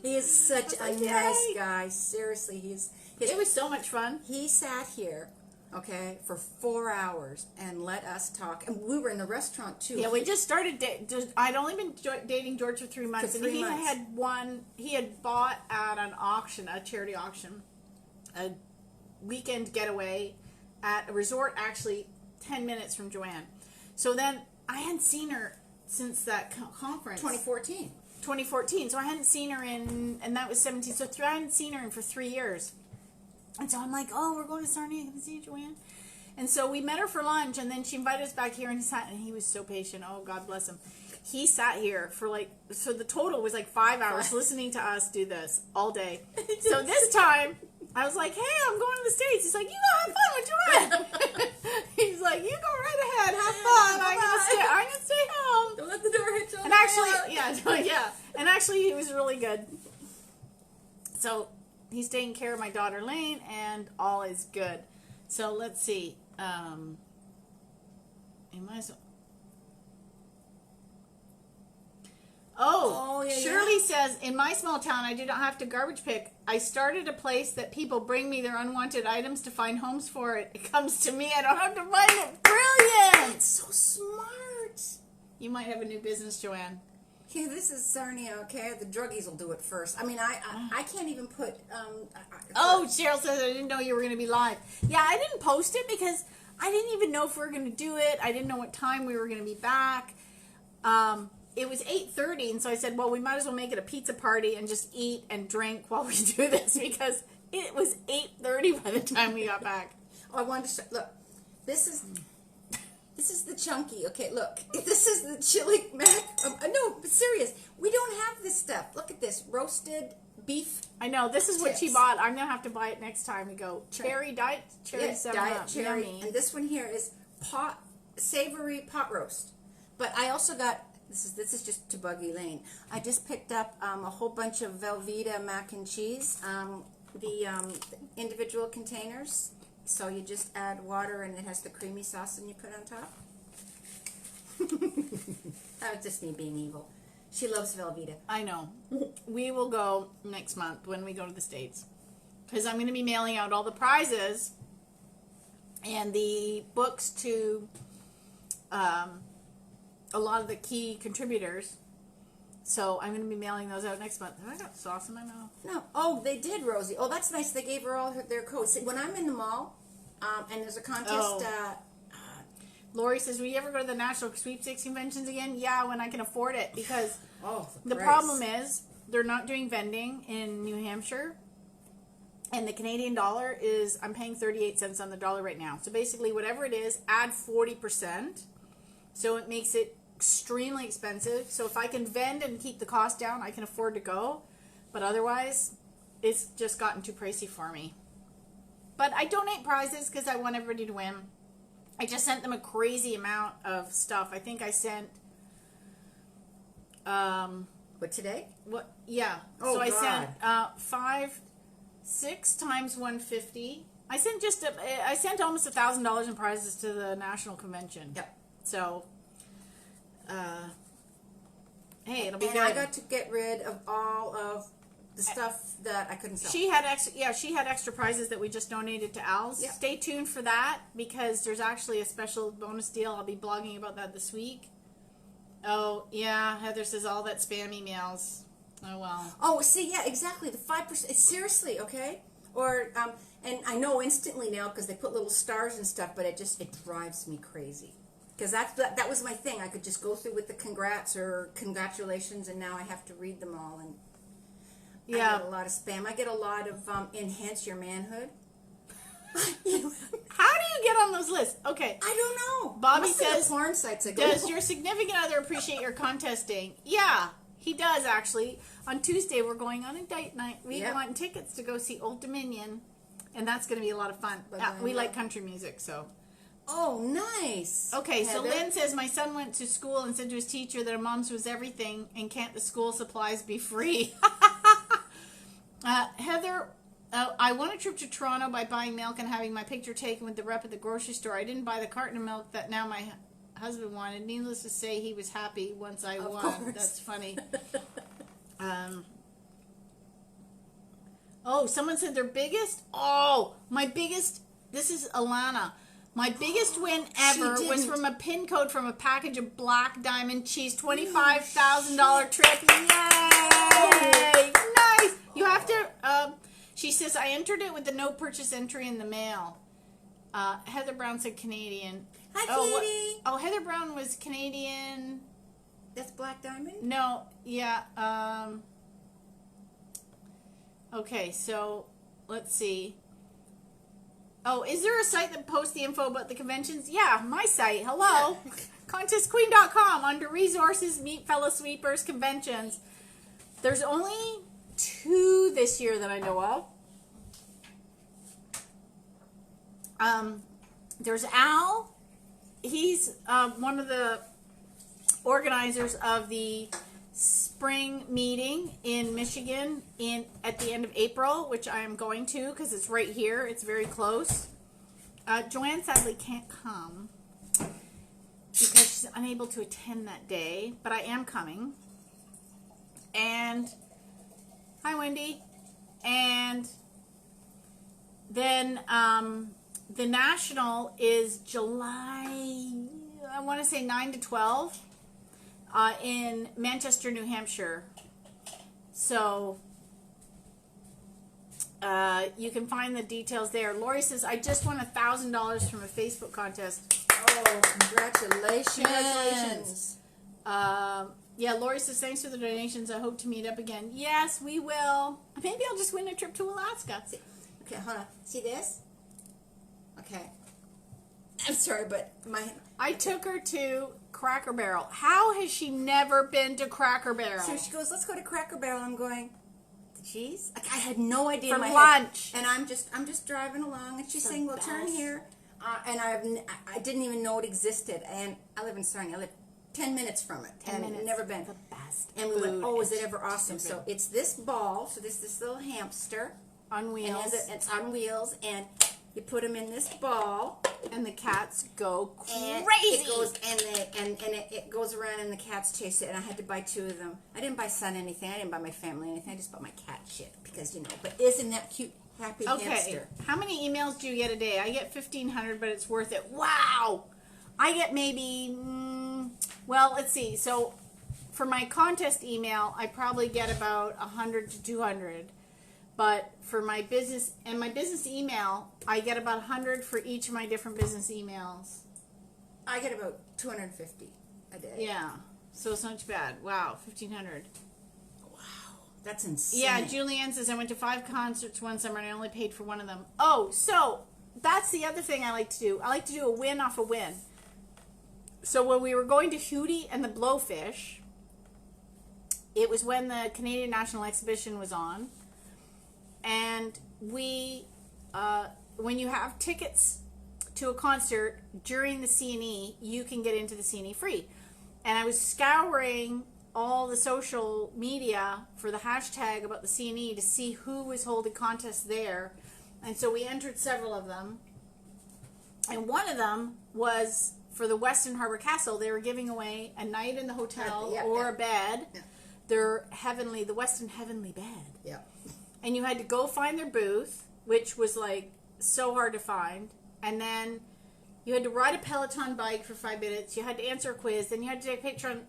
He is such a nice guy. Seriously, it was so much fun. He sat here, okay, for 4 hours and let us talk, and we were in the restaurant too. Yeah, we just started. I'd only been dating George for 3 months, For 3 and months. he had bought at an auction, a charity auction, a weekend getaway at a resort, actually 10 minutes from Joanne. So then I hadn't seen her since that conference. 2014. So I hadn't seen her and that was 17. So I hadn't seen her in for 3 years. And so I'm like, oh, we're going to Sarnia to see Joanne. And so we met her for lunch, and then she invited us back here, and he was so patient. Oh, God bless him. He sat here for so the total was 5 hours listening to us do this all day. So this time, I was like, hey, I'm going to the States. He's like, you go have fun with Joanne. He's like, you go right ahead, have fun. I'm gonna stay home. Don't let the door hit you. And actually, yeah. And actually, he was really good. So he's taking care of my daughter Lane, and all is good. So let's see. Shirley says, in my small town, I do not have to garbage pick. I started a place that people bring me their unwanted items to find homes for it. It comes to me. I don't have to find it. Brilliant! It's so smart. You might have a new business, Joanne. Yeah, this is Sarnia, okay? The druggies will do it first. I mean, I can't even put... Cheryl says, I didn't know you were going to be live. Yeah, I didn't post it because I didn't even know if we were going to do it. I didn't know what time we were going to be back. it was 8:30, and so I said, well, we might as well make it a pizza party and just eat and drink while we do this, because it was 8:30 by the time we got back. Oh, I wanted to look. This is the chunky. Okay, look. This is the chili mac. No, but serious. We don't have this stuff. Look at this roasted beef. I know, this is what tips. she bought. I'm gonna have to buy it next time we go. Diet cherry, Yes, 7 diet Up. cherry. Yummy. And this one here is savory pot roast. But I also got this is just to bug Elaine. I just picked up a whole bunch of Velveeta mac and cheese. The individual containers. So you just add water and it has the creamy sauce and you put on top. That was just me being evil. She loves Velveeta. I know. We will go next month when we go to the States, because I'm going to be mailing out all the prizes and the books to a lot of the key contributors. So I'm going to be mailing those out next month. I got sauce in my mouth. No. Oh, they did, Rosie. Oh, that's nice. They gave her all their codes. See, when I'm in the mall and there's a contest... Lori says, will you ever go to the National Sweepstakes conventions again? Yeah, when I can afford it, because the price. problem is they're not doing vending in New Hampshire, and the Canadian dollar is, I'm paying 38 cents on the dollar right now. So basically, whatever it is, add 40%, so it makes it extremely expensive. So if I can vend and keep the cost down, I can afford to go, but otherwise, it's just gotten too pricey for me. But I donate prizes because I want everybody to win. I just sent them a crazy amount of stuff. I think I sent... What, today? What? Yeah. Oh, so I God. sent 6 times 150. I sent almost $1,000 in prizes to the national convention. Yep. So, hey, it'll be And good. I got to get rid of all of the stuff that I couldn't sell. She had extra prizes that we just donated to Al's. Yep. Stay tuned for that, because there's actually a special bonus deal. I'll be blogging about that this week. Oh, yeah, Heather says all that spam emails. Oh, well. Oh, see, yeah, exactly. The 5%. Seriously, okay? Or, and I know instantly now because they put little stars and stuff, but it drives me crazy. Because that was my thing. I could just go through with the congrats or congratulations, and now I have to read them all. And Yeah. I get a lot of spam. I get a lot of enhance your manhood. How do you get on those lists? Okay. I don't know. Bobby Must be the says, porn sites I go does on. your significant other appreciate your contesting? Yeah, he does, actually. On Tuesday, we're going on a date night. We Yep. want tickets to go see Old Dominion, and that's going to be a lot of fun. We like country music, so. Oh, nice. Okay, so Heather? Lynn says, my son went to school and said to his teacher that a mom's was everything, and can't the school supplies be free? Heather, I won a trip to Toronto by buying milk and having my picture taken with the rep at the grocery store. I didn't buy the carton of milk that now my husband wanted. Needless to say, he was happy once I Of won. course. That's funny. Oh, someone said their biggest? Oh, my biggest, this is Alana. My biggest win ever was didn't. from a pin code from a package of Black Diamond Cheese, $25,000 trip. Yay! Nice! You have to, she says, I entered it with the no purchase entry in the mail. Heather Brown said Canadian. Hi, Katie. Oh, Heather Brown was Canadian. That's Black Diamond? No, yeah. Okay, so let's see. Oh, is there a site that posts the info about the conventions? Yeah, my site. Hello. Yeah. Contestqueen.com. Under resources, meet fellow sweepers, conventions. There's only 2 this year that I know of. There's Al. He's one of the organizers of the spring meeting in Michigan at the end of April, which I am going to because it's right here. It's very close. Joanne sadly can't come because she's unable to attend that day, but I am coming. And hi, Wendy. And then the national is July, I want to say 9 to 12. In Manchester, New Hampshire. So you can find the details there. Lori says, I just won $1,000 from a Facebook contest. Oh, congratulations. Congratulations. Yeah, Lori says, thanks for the donations. I hope to meet up again. Yes, we will. Maybe I'll just win a trip to Alaska. See, okay, hold on. See this? Okay. I'm sorry, but I took her to Cracker Barrel. How has she never been to Cracker Barrel? So she goes, let's go to Cracker Barrel. I'm going, the cheese? Like, I had no idea For in my lunch. head. And I'm just driving along, and she's saying, well, turn here. And I didn't even know it existed. And I live in Sarnia. I live 10 minutes from it. 10 minutes. Never been. The best. And we went, food. is it ever awesome? So it's this ball, so this little hamster. On wheels. And it's on wheels, and you put them in this ball. And the cats go crazy. And it goes, it goes around, and the cats chase it, and I had to buy 2 of them. I didn't buy Son anything. I didn't buy my family anything. I just bought my cat shit, because, but isn't that cute? Happy hamster. How many emails do you get a day? I get 1,500, but it's worth it. Wow! I get maybe, well, let's see. So, for my contest email, I probably get about 100 to 200. But for my business email, I get about 100 for each of my different business emails. I get about 250 a day. Yeah. So it's not too bad. Wow, 1,500. Wow, that's insane. Yeah, Julianne says, I went to 5 concerts one summer and I only paid for one of them. Oh, so that's the other thing I like to do. I like to do a win off a win. So when we were going to Hootie and the Blowfish, it was when the Canadian National Exhibition was on. And we, when you have tickets to a concert during the C&E, you can get into the C&E free. And I was scouring all the social media for the hashtag about the C&E to see who was holding contests there. And so we entered several of them. And one of them was for the Weston Harbor Castle. They were giving away a night in the hotel or a bed. Yeah. The Weston Heavenly Bed. Yeah. And you had to go find their booth, which was like so hard to find. And then you had to ride a Peloton bike for 5 minutes. You had to answer a quiz. Then you had to take a picture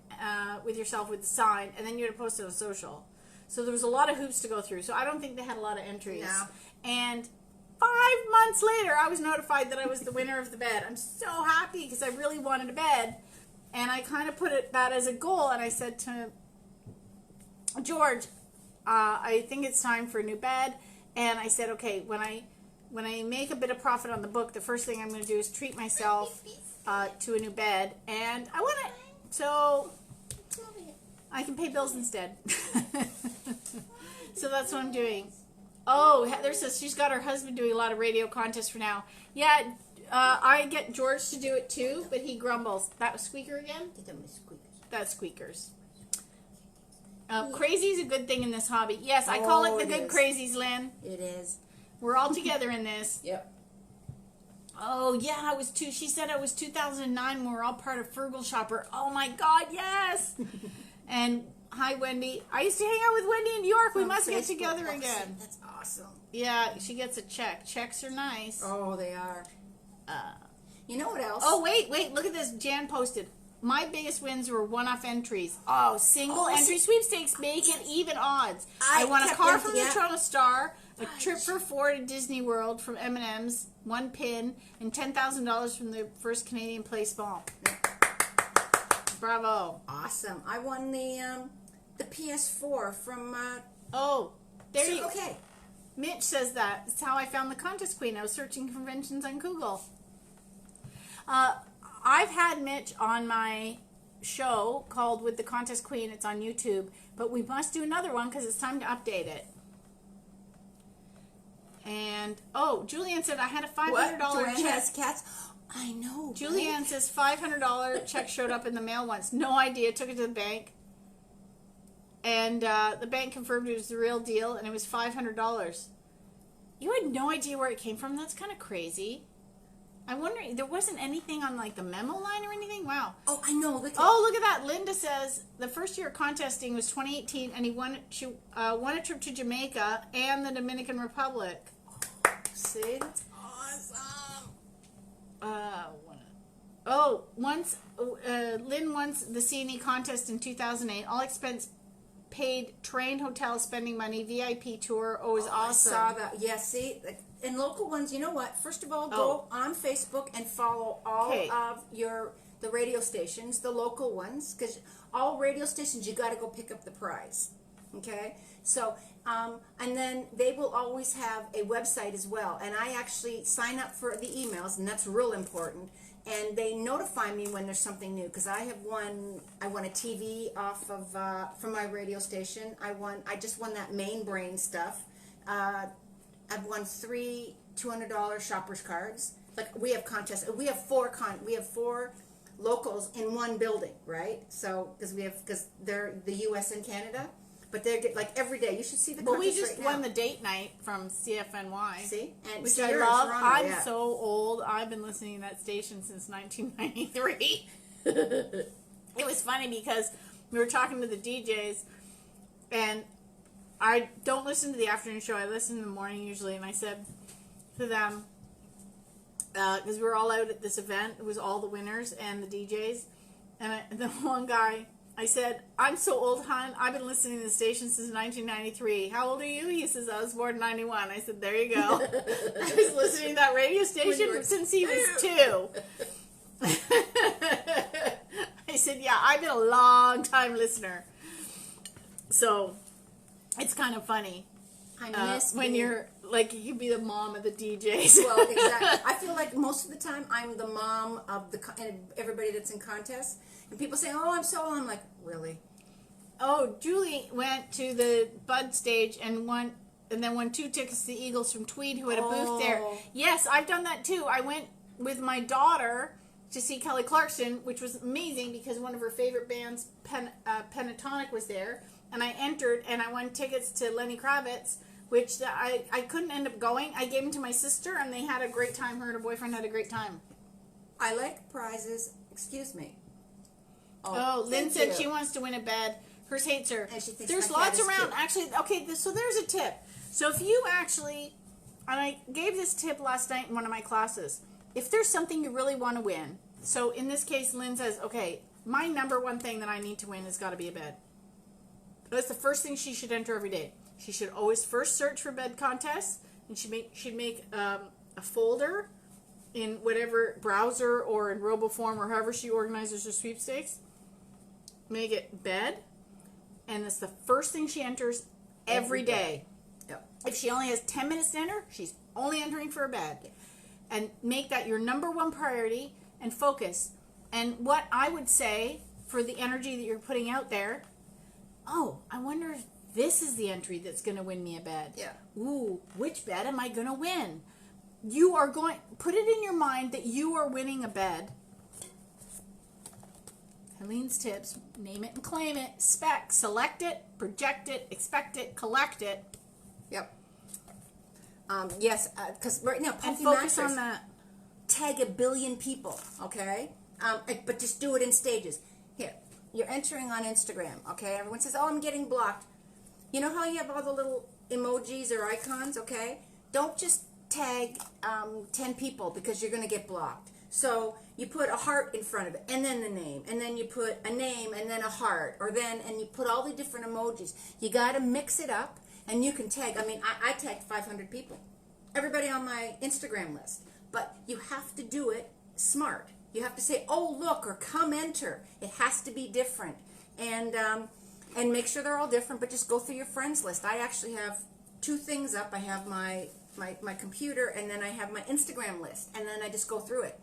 with yourself with the sign. And then you had to post it on social. So there was a lot of hoops to go through. So I don't think they had a lot of entries. No. And 5 months later, I was notified that I was the winner of the bed. I'm so happy because I really wanted a bed. And I kind of put that as a goal. And I said to George, I think it's time for a new bed. And I said, okay, when I make a bit of profit on the book, the first thing I'm going to do is treat myself to a new bed. And I want it so I can pay bills instead. So that's what I'm doing. Oh, Heather says she's got her husband doing a lot of radio contests for now. Yeah, I get George to do it too, but he grumbles. That was Squeaker again? That's Squeakers. Crazy is a good thing in this hobby. Yes, I call it the good crazies, Lynn. It is. We're all together in this. Yep. Oh, yeah, I was she said it was 2009 when we were all part of Frugal Shopper. Oh, my God, yes. And hi, Wendy. I used to hang out with Wendy in New York. We must get together again. That's awesome. Yeah, she gets a check. Checks are nice. Oh, they are. You know what else? Oh, wait. Look at this. Jan posted. My biggest wins were one-off entries. Oh, single entry sweepstakes make it even odds. I won a car from the Toronto Star, a trip for 4 to Disney World from M&M's, 1 pin, and $10,000 from the first Canadian Play Small. Bravo. Awesome. I won the PS4 from... Okay. Mitch says that. It's how I found the contest queen. I was searching conventions on Google. I've had Mitch on my show called With the Contest Queen. It's on YouTube. But we must do another one because it's time to update it. And, Julianne said I had a $500 Joanne check. has cats? I know. Julianne says $500 check showed up in the mail once. No idea. Took it to the bank. And the bank confirmed it was the real deal, and it was $500. You had no idea where it came from? That's kind of crazy. I'm wondering, there wasn't anything on, like, the memo line or anything? Wow. Oh, I know. Look at that. Linda says the first year of contesting was 2018, and she won a trip to Jamaica and the Dominican Republic. See? That's awesome. Lynn won the C&E contest in 2008. All expense paid, train, hotel, spending money, VIP tour. Oh, it was awesome. I saw that. Yeah, see? And local ones, you know what? First of all, go on Facebook and follow all of your the radio stations, the local ones, because all radio stations, you got to go pick up the prize. Okay? So, and then they will always have a website as well. And I actually sign up for the emails, and that's real important. And they notify me when there's something new, because I won a TV off of, from my radio station. I just won that Main Brain stuff. I've won 3 $200 shoppers cards. Like, we have contests. We have four locals in one building, right? So, because they're the U.S. and Canada. But they get, like, every day. You should see the contest. Well, we just right won now. the date night from CFNY. See? And which see, I you're in love. Toronto, I'm yeah. so old. I've been listening to that station since 1993. It was funny because we were talking to the DJs, and I don't listen to the afternoon show. I listen in the morning usually, and I said to them, because we were all out at this event, it was all the winners and the DJs, and the one guy, I said, I'm so old, hon. I've been listening to the station since 1993. How old are you? He says, I was born in 91. I said, there you go. I was listening to that radio station since he was 2. I said, yeah, I've been a long time listener. So, it's kind of funny. I miss when being- you're, like, you could be the mom of the DJs. Well, exactly. I feel like most of the time I'm the mom of everybody that's in contests. And people say, oh, I'm so old. I'm like, really? Oh, Julie went to the Bud stage and then won 2 tickets to the Eagles from Tweed, who had a booth there. Yes, I've done that too. I went with my daughter to see Kelly Clarkson, which was amazing because one of her favorite bands, Pentatonic, was there. And I entered and I won tickets to Lenny Kravitz, which I couldn't end up going. I gave them to my sister and they had a great time. Her and her boyfriend had a great time. I like prizes. Excuse me. Oh, Lynn thank said you. she wants to win a bed. Hers hates her. And she thinks There's my cat lots is around. cute. Actually, okay, so there's a tip. So if you actually, and I gave this tip last night in one of my classes, if there's something you really want to win, so in this case, Lynn says, okay, my number one thing that I need to win has got to be a bed. That's the first thing she should enter every day. She should always first search for bed contests, and she should make a folder in whatever browser or in RoboForm or however she organizes her sweepstakes. Make it bed, and that's the first thing she enters every day. Yep. If she only has 10 minutes to enter, she's only entering for a bed. And make that your number one priority and focus. And what I would say for the energy that you're putting out there, oh, I wonder if this is the entry that's going to win me a bed. Yeah. Ooh, which bed am I going to win? You are going, put it in your mind that you are winning a bed. Helene's tips, name it and claim it, select it, project it, expect it, collect it. Yep. Yes, because right now, And Puffy focus Mattress, on that. tag 1 billion people, okay? But just do it in stages. Here, you're entering on Instagram, okay? Everyone says, oh, I'm getting blocked. You know how you have all the little emojis or icons, okay? Don't just tag 10 people because you're going to get blocked. So you put a heart in front of it, and then the name, and then you put a name, and then a heart, and you put all the different emojis. You got to mix it up, and you can tag. I mean, I tagged 500 people, everybody on my Instagram list. But you have to do it smart. You have to say, oh, look, or come enter. It has to be different. And make sure they're all different, but just go through your friends list. I actually have 2 things up. I have my computer, and then I have my Instagram list, and then I just go through it.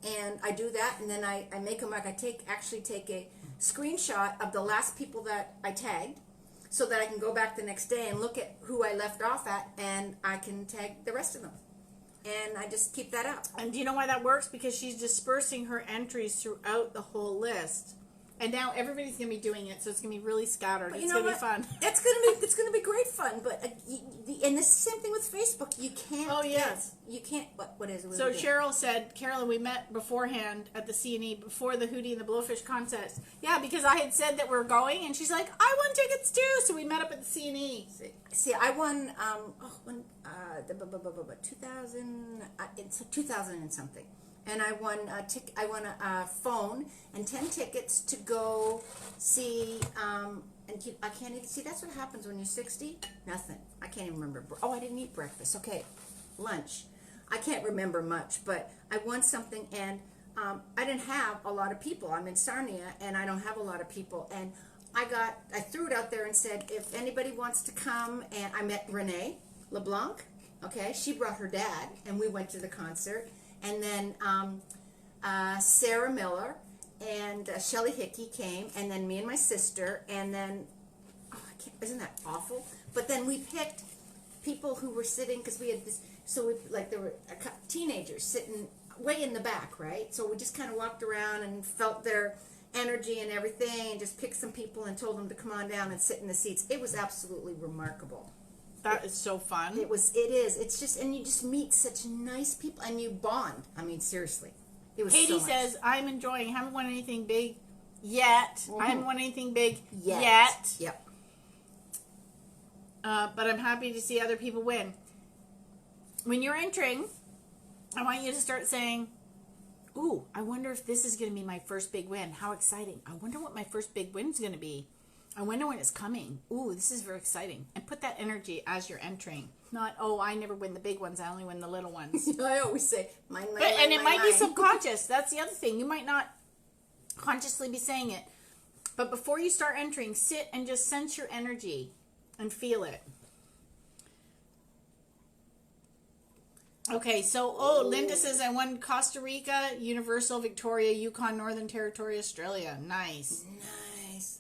And I do that, and then I make them like I actually take a screenshot of the last people that I tagged so that I can go back the next day and look at who I left off at, and I can tag the rest of them. And I just keep that up. And do you know why that works? Because she's dispersing her entries throughout the whole list. And now everybody's going to be doing it, so it's going to be really scattered. But It's going to be fun. It's going to be great fun. But and the same thing with Facebook. You can't. Oh, yes. You can't. What is it? So Cheryl said, Carolyn, we met beforehand at the C&E before the Hootie and the Blowfish contest. Yeah, because I had said that we were going, and she's like, I won tickets too. So we met up at the C&E. See, I won. 2000. It's 2000 and something. And I won a phone and 10 tickets to go see. I can't even see. That's what happens when you're 60. Nothing. I can't even remember. Oh, I didn't eat breakfast. Okay, lunch. I can't remember much, but I won something, and I didn't have a lot of people. I'm in Sarnia, and I don't have a lot of people. And I threw it out there and said, if anybody wants to come, and I met Renee LeBlanc. Okay, she brought her dad, and we went to the concert. And then Sarah Miller and Shelley Hickey came, and then me and my sister, and then, isn't that awful? But then we picked people who were sitting, because we had this, there were teenagers sitting way in the back, right? So we just kind of walked around and felt their energy and everything, and just picked some people and told them to come on down and sit in the seats. It was absolutely remarkable. That is so fun. It is. It's just, and you just meet such nice people, and you bond. I mean, seriously. It was Katie so says, I'm enjoying. Haven't won anything big yet. Mm-hmm. I haven't won anything big yet. Yep. But I'm happy to see other people win. When you're entering, I want you to start saying, ooh, I wonder if this is going to be my first big win. How exciting. I wonder what my first big win is going to be. I wonder when it's coming. Ooh, this is very exciting. And put that energy as you're entering. Not, oh, I never win the big ones. I only win the little ones. I always say, mine, and it might be subconscious. That's the other thing. You might not consciously be saying it. But before you start entering, sit and just sense your energy and feel it. Okay, so, Linda says, I won Costa Rica, Universal, Victoria, Yukon, Northern Territory, Australia. Nice. Nice.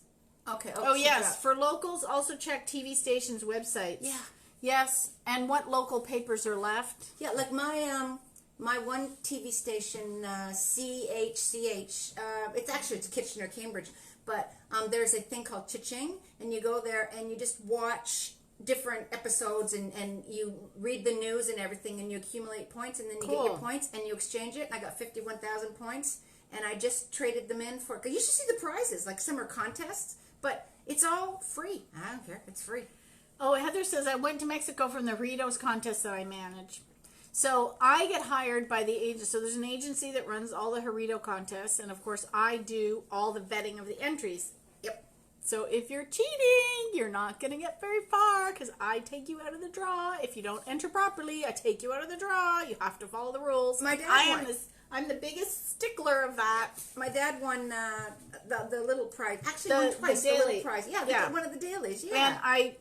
Okay. Oh, yes. For locals, also check TV stations' websites. Yeah. Yes, and what local papers are left. Yeah, like my one TV station, CHCH, it's Kitchener, Cambridge, but there's a thing called Cha-Ching, and you go there and you just watch different episodes, and you read the news and everything, and you accumulate points, and then you get your points, and you exchange it, and I got 51,000 points, and I just traded them in for, because you should see the prizes, like some are contests, but it's all free. I don't care, it's free. Oh, Heather says, I went to Mexico from the Ritos contest that I manage. So I get hired by the agency. So there's an agency that runs all the Jarrito contests. And, of course, I do all the vetting of the entries. Yep. So if you're cheating, you're not going to get very far because I take you out of the draw. If you don't enter properly, I take you out of the draw. You have to follow the rules. My dad won. I'm the biggest stickler of that. My dad won the little prize. Actually, won twice the little prize. Yeah, one of the dailies. Yeah.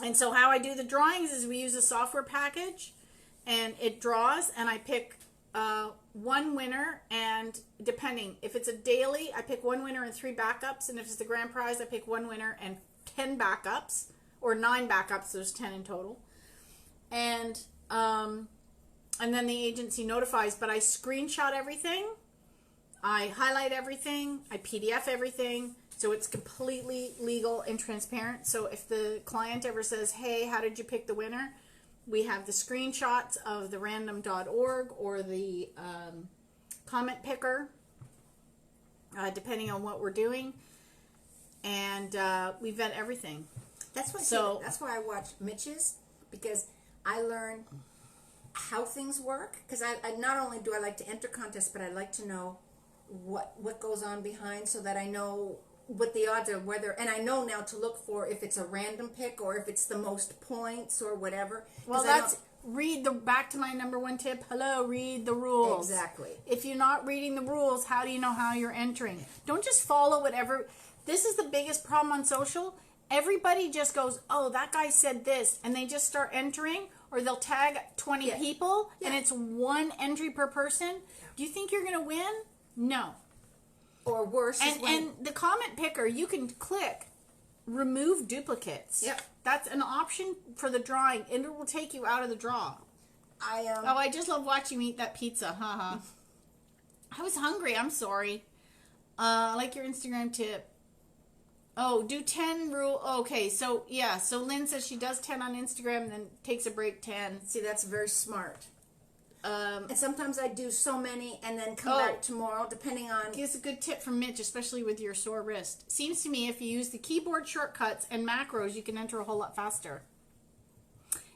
And so how I do the drawings is we use a software package, and it draws, and I pick one winner, and depending, if it's a daily, I pick one winner and 3 backups, and if it's the grand prize, I pick one winner and 10 backups, or 9 backups, so there's 10 in total. And then the agency notifies, but I screenshot everything, I highlight everything, I PDF everything, so it's completely legal and transparent. So if the client ever says, hey, how did you pick the winner? We have the screenshots of the random.org or the comment picker, depending on what we're doing. And we vet everything. That's why I watch Mitch's, because I learn how things work. Because I not only do I like to enter contests, but I like to know what goes on behind, so that I know what the odds are, and I know now to look for if it's a random pick or if it's the most points or whatever. Well, back to my number one tip. Hello, read the rules. Exactly. If you're not reading the rules, how do you know how you're entering? Don't just follow whatever. This is the biggest problem on social. Everybody just goes, oh, that guy said this, and they just start entering, or they'll tag 20 people, and it's one entry per person. Do you think you're going to win? No. Or worse. And the comment picker, you can click remove duplicates. Yep. That's an option for the drawing, and it will take you out of the draw. I just love watching you eat that pizza. Haha. I was hungry. I'm sorry. I like your Instagram tip. Oh, do 10 rule. Okay, so yeah. So Lynn says she does 10 on Instagram and then takes a break 10. See, that's very smart. And sometimes I do so many and then come back tomorrow, depending on... Here's a good tip from Mitch, especially with your sore wrist. Seems to me if you use the keyboard shortcuts and macros, you can enter a whole lot faster.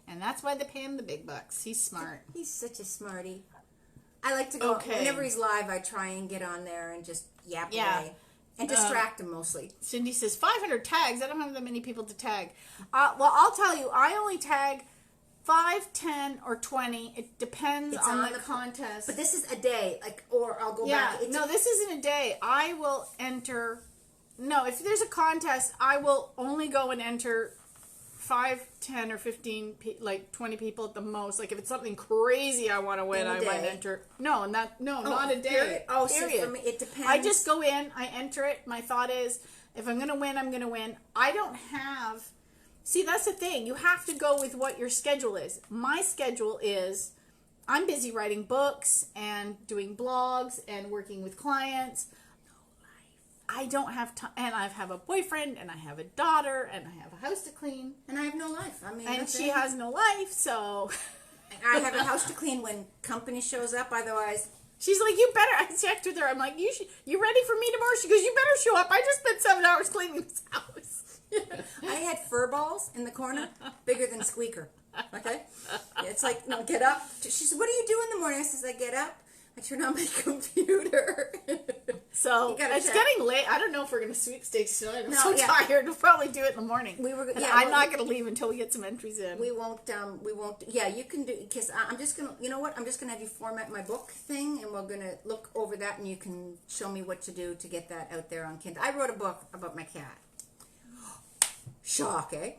And that's why they pay him the big bucks. He's smart. He's such a smarty. I like to go... Whenever he's live, I try and get on there and just yap away. And distract him mostly. Cindy says, 500 tags. I don't have that many people to tag. Well, I'll tell you, I only tag 5, 10, or 20. It depends It's on on the the contest. But this is a day, like, or I'll go Yeah, back. It's no, this isn't a day. I will enter. No, if there's a contest, I will only go and enter 5, 10, or 15, like 20 people at the most. Like if it's something crazy I want to win, In a I might day? enter. No, not a day. Period. Oh, period. see, for me, it depends. I just go in, I enter it. My thought is, if I'm going to win, I'm going to win. I don't have. See, that's the thing. You have to go with what your schedule is. My schedule is, I'm busy writing books and doing blogs and working with clients. I don't have time, and I have a boyfriend, and I have a daughter, and I have a house to clean, And I have no life. I mean, and that's she it. has no life, so I have a house to clean when company shows up. Otherwise, she's like, you better. I checked with her. I'm like, you ready for me tomorrow? She goes, you better show up. I just spent 7 hours cleaning this house. I had fur balls in the corner, bigger than Squeaker. Okay, it's like, no, get up. She said, "What do you do in the morning?" I says, "I get up, I turn on my computer." So You gotta it's check. getting late. I don't know if we're gonna sweepstakes tonight. I'm No, so yeah. tired. We'll probably do it in the morning. We were, And yeah, I'm well, not gonna leave until we get some entries in. We won't. Yeah, you can do, because I'm just gonna. You know what? I'm just gonna have you format my book thing, and we're gonna look over that, and you can show me what to do to get that out there on Kindle. I wrote a book about my cat. Shock, eh?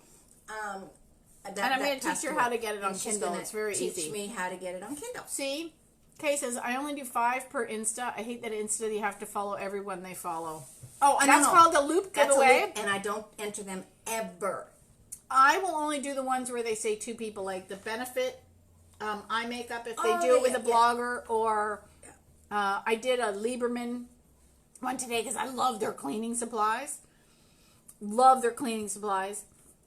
And I'm going to teach her how to get it on And she's Kindle. gonna It's very teach easy. me how to get it on Kindle. See, Kay says I only do 5 per Insta. I hate that Insta you have to follow everyone they follow. Oh, and that's called a loop That's a giveaway. loop, and I don't enter them ever. I will only do the ones where they say 2 people, like the benefit eye makeup if they Oh, do it yeah, with a yeah. blogger, or I did a Lieberman one today because I love their cleaning supplies. Love their cleaning supplies.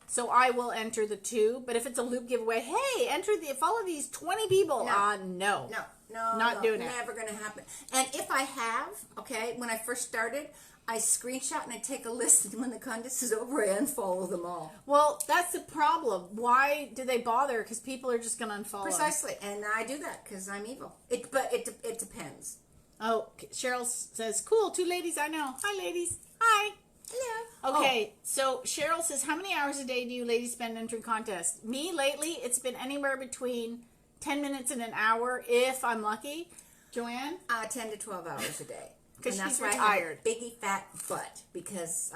So I will enter the 2, but if it's a loop giveaway, hey, follow these 20 people. No. Not doing it. Never going to happen. And if I have, okay, when I first started, I screenshot and I take a list, and when the contest is over, I unfollow them all. Well, that's the problem. Why do they bother? Because people are just going to unfollow. Precisely, and I do that because I'm evil. But it depends. Oh, Cheryl says, cool, 2 ladies I know. Hi, ladies. Hi. Hello. Okay, so Cheryl says, how many hours a day do you ladies spend entering contests? Me, lately, it's been anywhere between 10 minutes and an hour, if I'm lucky. Joanne? 10 to 12 hours a day. 'Cause And that's she's why retired. I have a biggie fat butt, because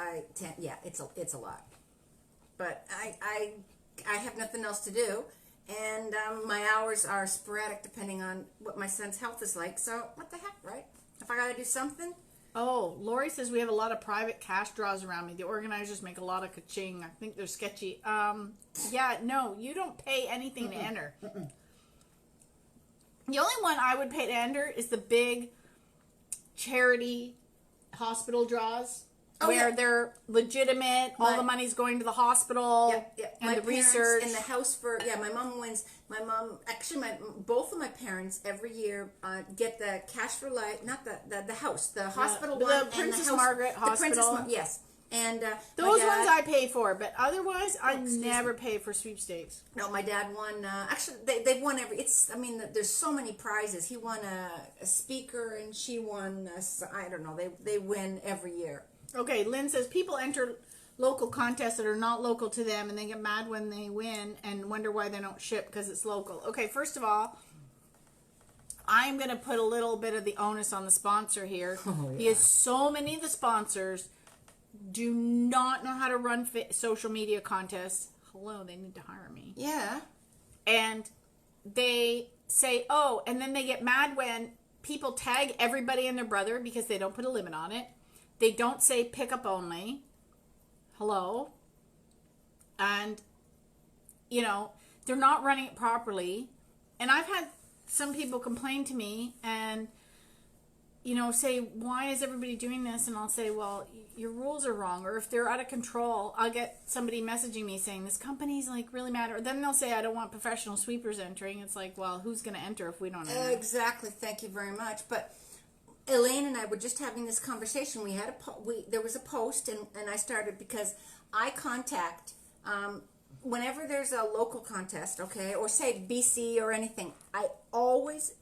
it's a lot. But I have nothing else to do, and my hours are sporadic depending on what my son's health is like. So what the heck, right? If I got to do something. Oh, Lori says we have a lot of private cash draws around me. The organizers make a lot of ka-ching. I think they're sketchy. Yeah, no, you don't pay anything to enter. The only one I would pay to enter is the big charity hospital draws. Where they're legitimate, all the money's going to the hospital and my the parents research. and the house for my mom wins. My mom actually both of my parents every year get the cash for life, not the house, the hospital the one, and Princess the house, Margaret the Hospital. yes. And Those ones I pay for, but otherwise I never pay for sweepstakes. No, my dad won. Actually, they've won every. There's so many prizes. He won a speaker, and she won. I don't know. They win every year. Okay, Lynn says people enter local contests that are not local to them, and they get mad when they win and wonder why they don't ship because it's local. Okay, first of all, I'm going to put a little bit of the onus on the sponsor here. Because so many of the sponsors do not know how to run social media contests. Hello, they need to hire me. Yeah. And they say, oh, and then they get mad when people tag everybody and their brother because they don't put a limit on it. They don't say pickup only. Hello. And, they're not running it properly. And I've had some people complain to me and, say, why is everybody doing this? And I'll say, well, your rules are wrong. Or if they're out of control, I'll get somebody messaging me saying, this company's really mad. Or then they'll say, I don't want professional sweepers entering. It's like, well, who's going to enter if we don't enter? Exactly. Thank you very much. But Elaine and I were just having this conversation. We had there was a post, and I started because I contact whenever there's a local contest, okay, or say BC or anything. I always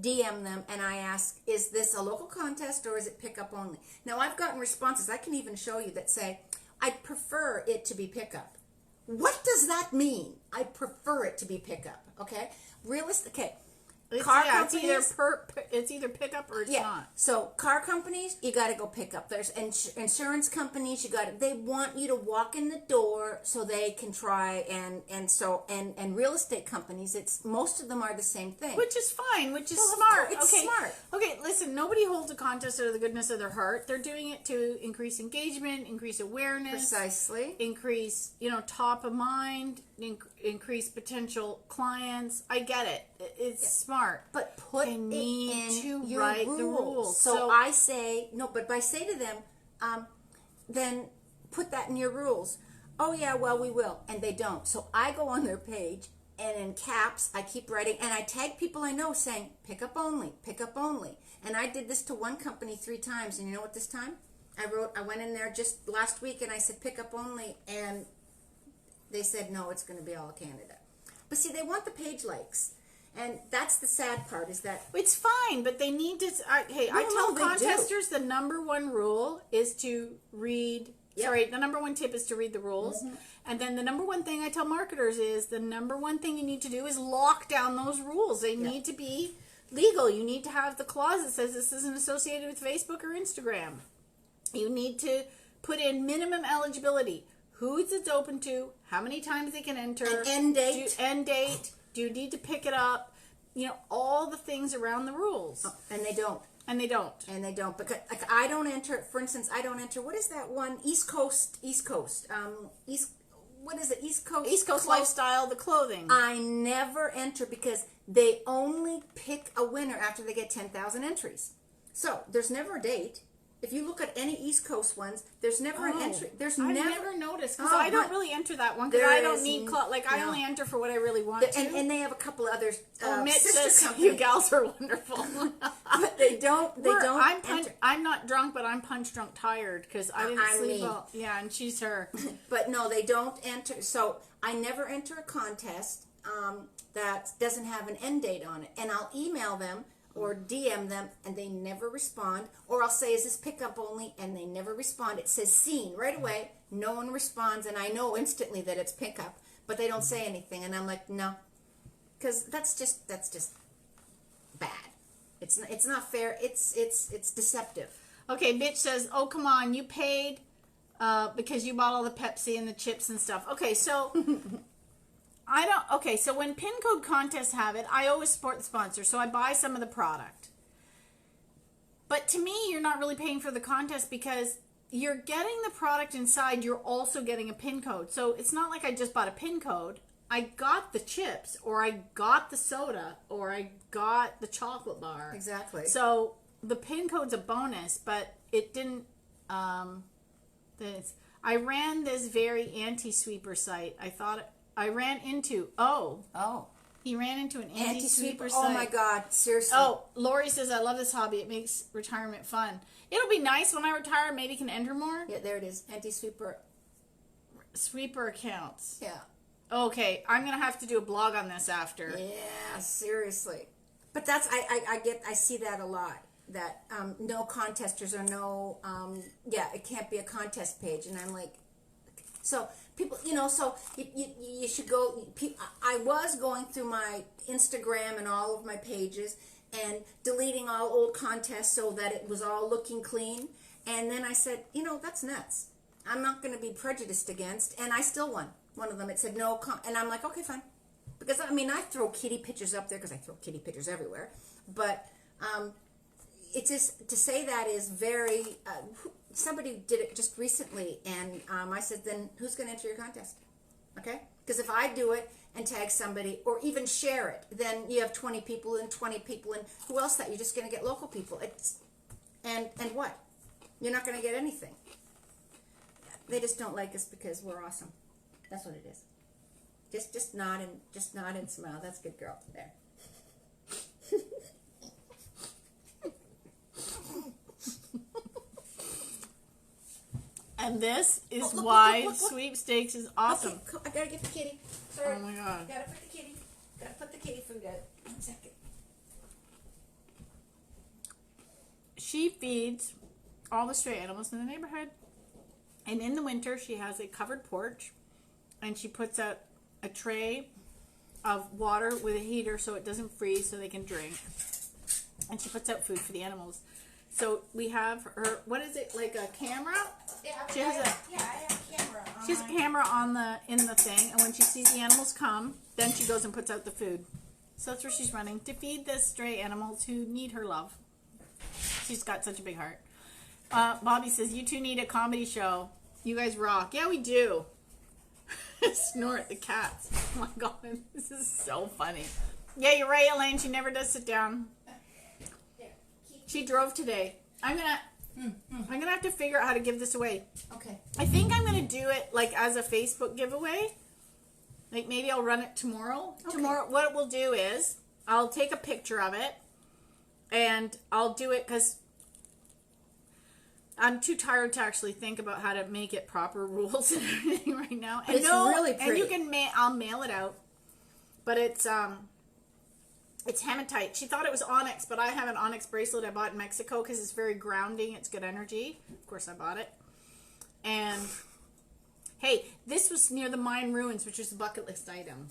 DM them and I ask, is this a local contest or is it pickup only? Now I've gotten responses. I can even show you that say, I prefer it to be pickup. What does that mean? I prefer it to be pickup. Okay, realistic. Okay, It's, car yeah, companies. it's either pickup or it's Yeah. not. So car companies, you got to go pick up. There's insurance companies, you got to. They want you to walk in the door so they can try and real estate companies. It's most of them are the same thing. Which is fine, which is Well, of smart. course, it's okay. smart. Okay, listen, nobody holds a contest out of the goodness of their heart. They're doing it to increase engagement, increase awareness, Precisely. increase, top of mind, increase potential clients. I get it. It's smart. But put They it need in to your write rules. the rules. So I say no, but I say to them, then put that in your rules. Oh yeah, well we will, and they don't. So I go on their page and in caps I keep writing, and I tag people I know saying pick up only, pick up only. And I did this to one company 3 times, and you know what? This time I went in there just last week and I said pick up only, and they said no, it's going to be all Canada. But see, they want the page likes. And that's the sad part is that It's fine, but they need to. I tell they contesters the number one rule is to read. Yep. Sorry, the number one tip is to read the rules. Mm-hmm. And then the number one thing I tell marketers is the number one thing you need to do is lock down those rules. They need to be legal. You need to have the clause that says this isn't associated with Facebook or Instagram. You need to put in minimum eligibility. Who it's open to, how many times they can enter. An end date. End date. Do you need to pick it up? All the things around the rules. and they don't. And they don't. And they don't, because like I don't enter. For instance, I don't enter. What is that one? East Coast. What is it? East Coast. East Coast lifestyle, the clothing. I never enter because they only pick a winner after they get 10,000 entries. So there's never a date. If you look at any East Coast ones, there's never an entry. There's I've never. never noticed because Oh, I don't but really enter that one because there I don't is need I no. only enter for what I really want to. And they have a couple of others. Mitch sister says companies. you gals are wonderful. But they don't. They don't. I'm not drunk, but I'm punch drunk tired because I didn't I'm sleep me. well. Yeah, and she's her. But no, they don't enter. So I never enter a contest that doesn't have an end date on it, and I'll email them or DM them, and they never respond. Or I'll say, "Is this pickup only?" And they never respond. It says "seen" right away. No one responds, and I know instantly that it's pickup, but they don't say anything, and I'm like, no, because that's just bad. It's not fair. It's deceptive. Okay, bitch says, "Oh come on, you paid because you bought all the Pepsi and the chips and stuff." Okay, so I don't. Okay, so when pin code contests have it, I always support the sponsor, so I buy some of the product. But to me, you're not really paying for the contest because you're getting the product inside. You're also getting a pin code, so it's not like I just bought a pin code. I got the chips, or I got the soda, or I got the chocolate bar. Exactly. So the pin code's a bonus, but it didn't. I ran this very anti-sweeper site. I ran into. He ran into an anti-sweeper site. Oh my God! Seriously. Oh, Lori says, "I love this hobby. It makes retirement fun. It'll be nice when I retire. Maybe can enter more." Yeah, there it is. Anti-sweeper. Sweeper accounts. Yeah. Okay, I'm gonna have to do a blog on this after. Yeah, seriously. But that's I see that a lot. That no contesters or no it can't be a contest page, and I'm like, so people, so you should go. I was going through my Instagram and all of my pages and deleting all old contests so that it was all looking clean, and then I said, that's nuts. I'm not going to be prejudiced against, and I still won. One of them, it said no, and I'm like, okay, fine. Because, I throw kitty pictures up there because I throw kitty pictures everywhere. But it's just, to say that is very, somebody did it just recently, and I said, then who's going to enter your contest? Okay? Because if I do it and tag somebody, or even share it, then you have 20 people, and who else that? You're just going to get local people. And what? You're not going to get anything. They just don't like us because we're awesome. That's what it is. Just nod and smile. That's a good girl. There. And this is Look, why look. Sweepstakes is awesome. Okay, I gotta get the kitty. Sorry. Oh my God. Gotta put the kitty food out. 1 second. She feeds all the stray animals in the neighborhood. And in the winter, she has a covered porch. and she puts out a tray of water with a heater so it doesn't freeze so they can drink. And she puts out food for the animals. So we have her, what is it, like a camera? Yeah, She has I have a camera. She has a camera in the thing, and when she sees the animals come, then she goes and puts out the food. So that's where she's running, to feed the stray animals who need her love. She's got such a big heart. Bobby says, you two need a comedy show. You guys rock. Yeah, we do. Snort the cats. Oh my god, this is so funny. Yeah, you're right, Elaine. She never does sit down. She drove today. I'm gonna have to figure out how to give this away. Okay. I think I'm gonna do it like as a Facebook giveaway. Like maybe I'll run it tomorrow. Okay. Tomorrow, what we'll do is I'll take a picture of it, and I'll do it because I'm too tired to actually think about how to make it proper rules and everything right now. And it's really pretty. And you can I'll mail it out, but it's hematite. She thought it was onyx, but I have an onyx bracelet I bought in Mexico because it's very grounding. It's good energy. Of course, I bought it. And hey, this was near the Mayan ruins, which is a bucket list item.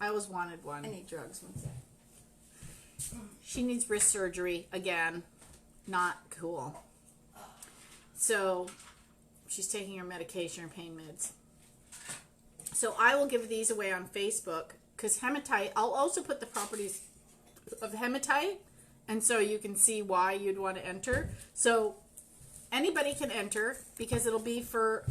I always wanted one. I need drugs. What's that? She needs wrist surgery again. Not cool. So she's taking her medication or pain meds. So I will give these away on Facebook. Because hematite, I'll also put the properties of hematite, and so you can see why you'd want to enter. So anybody can enter because it'll be for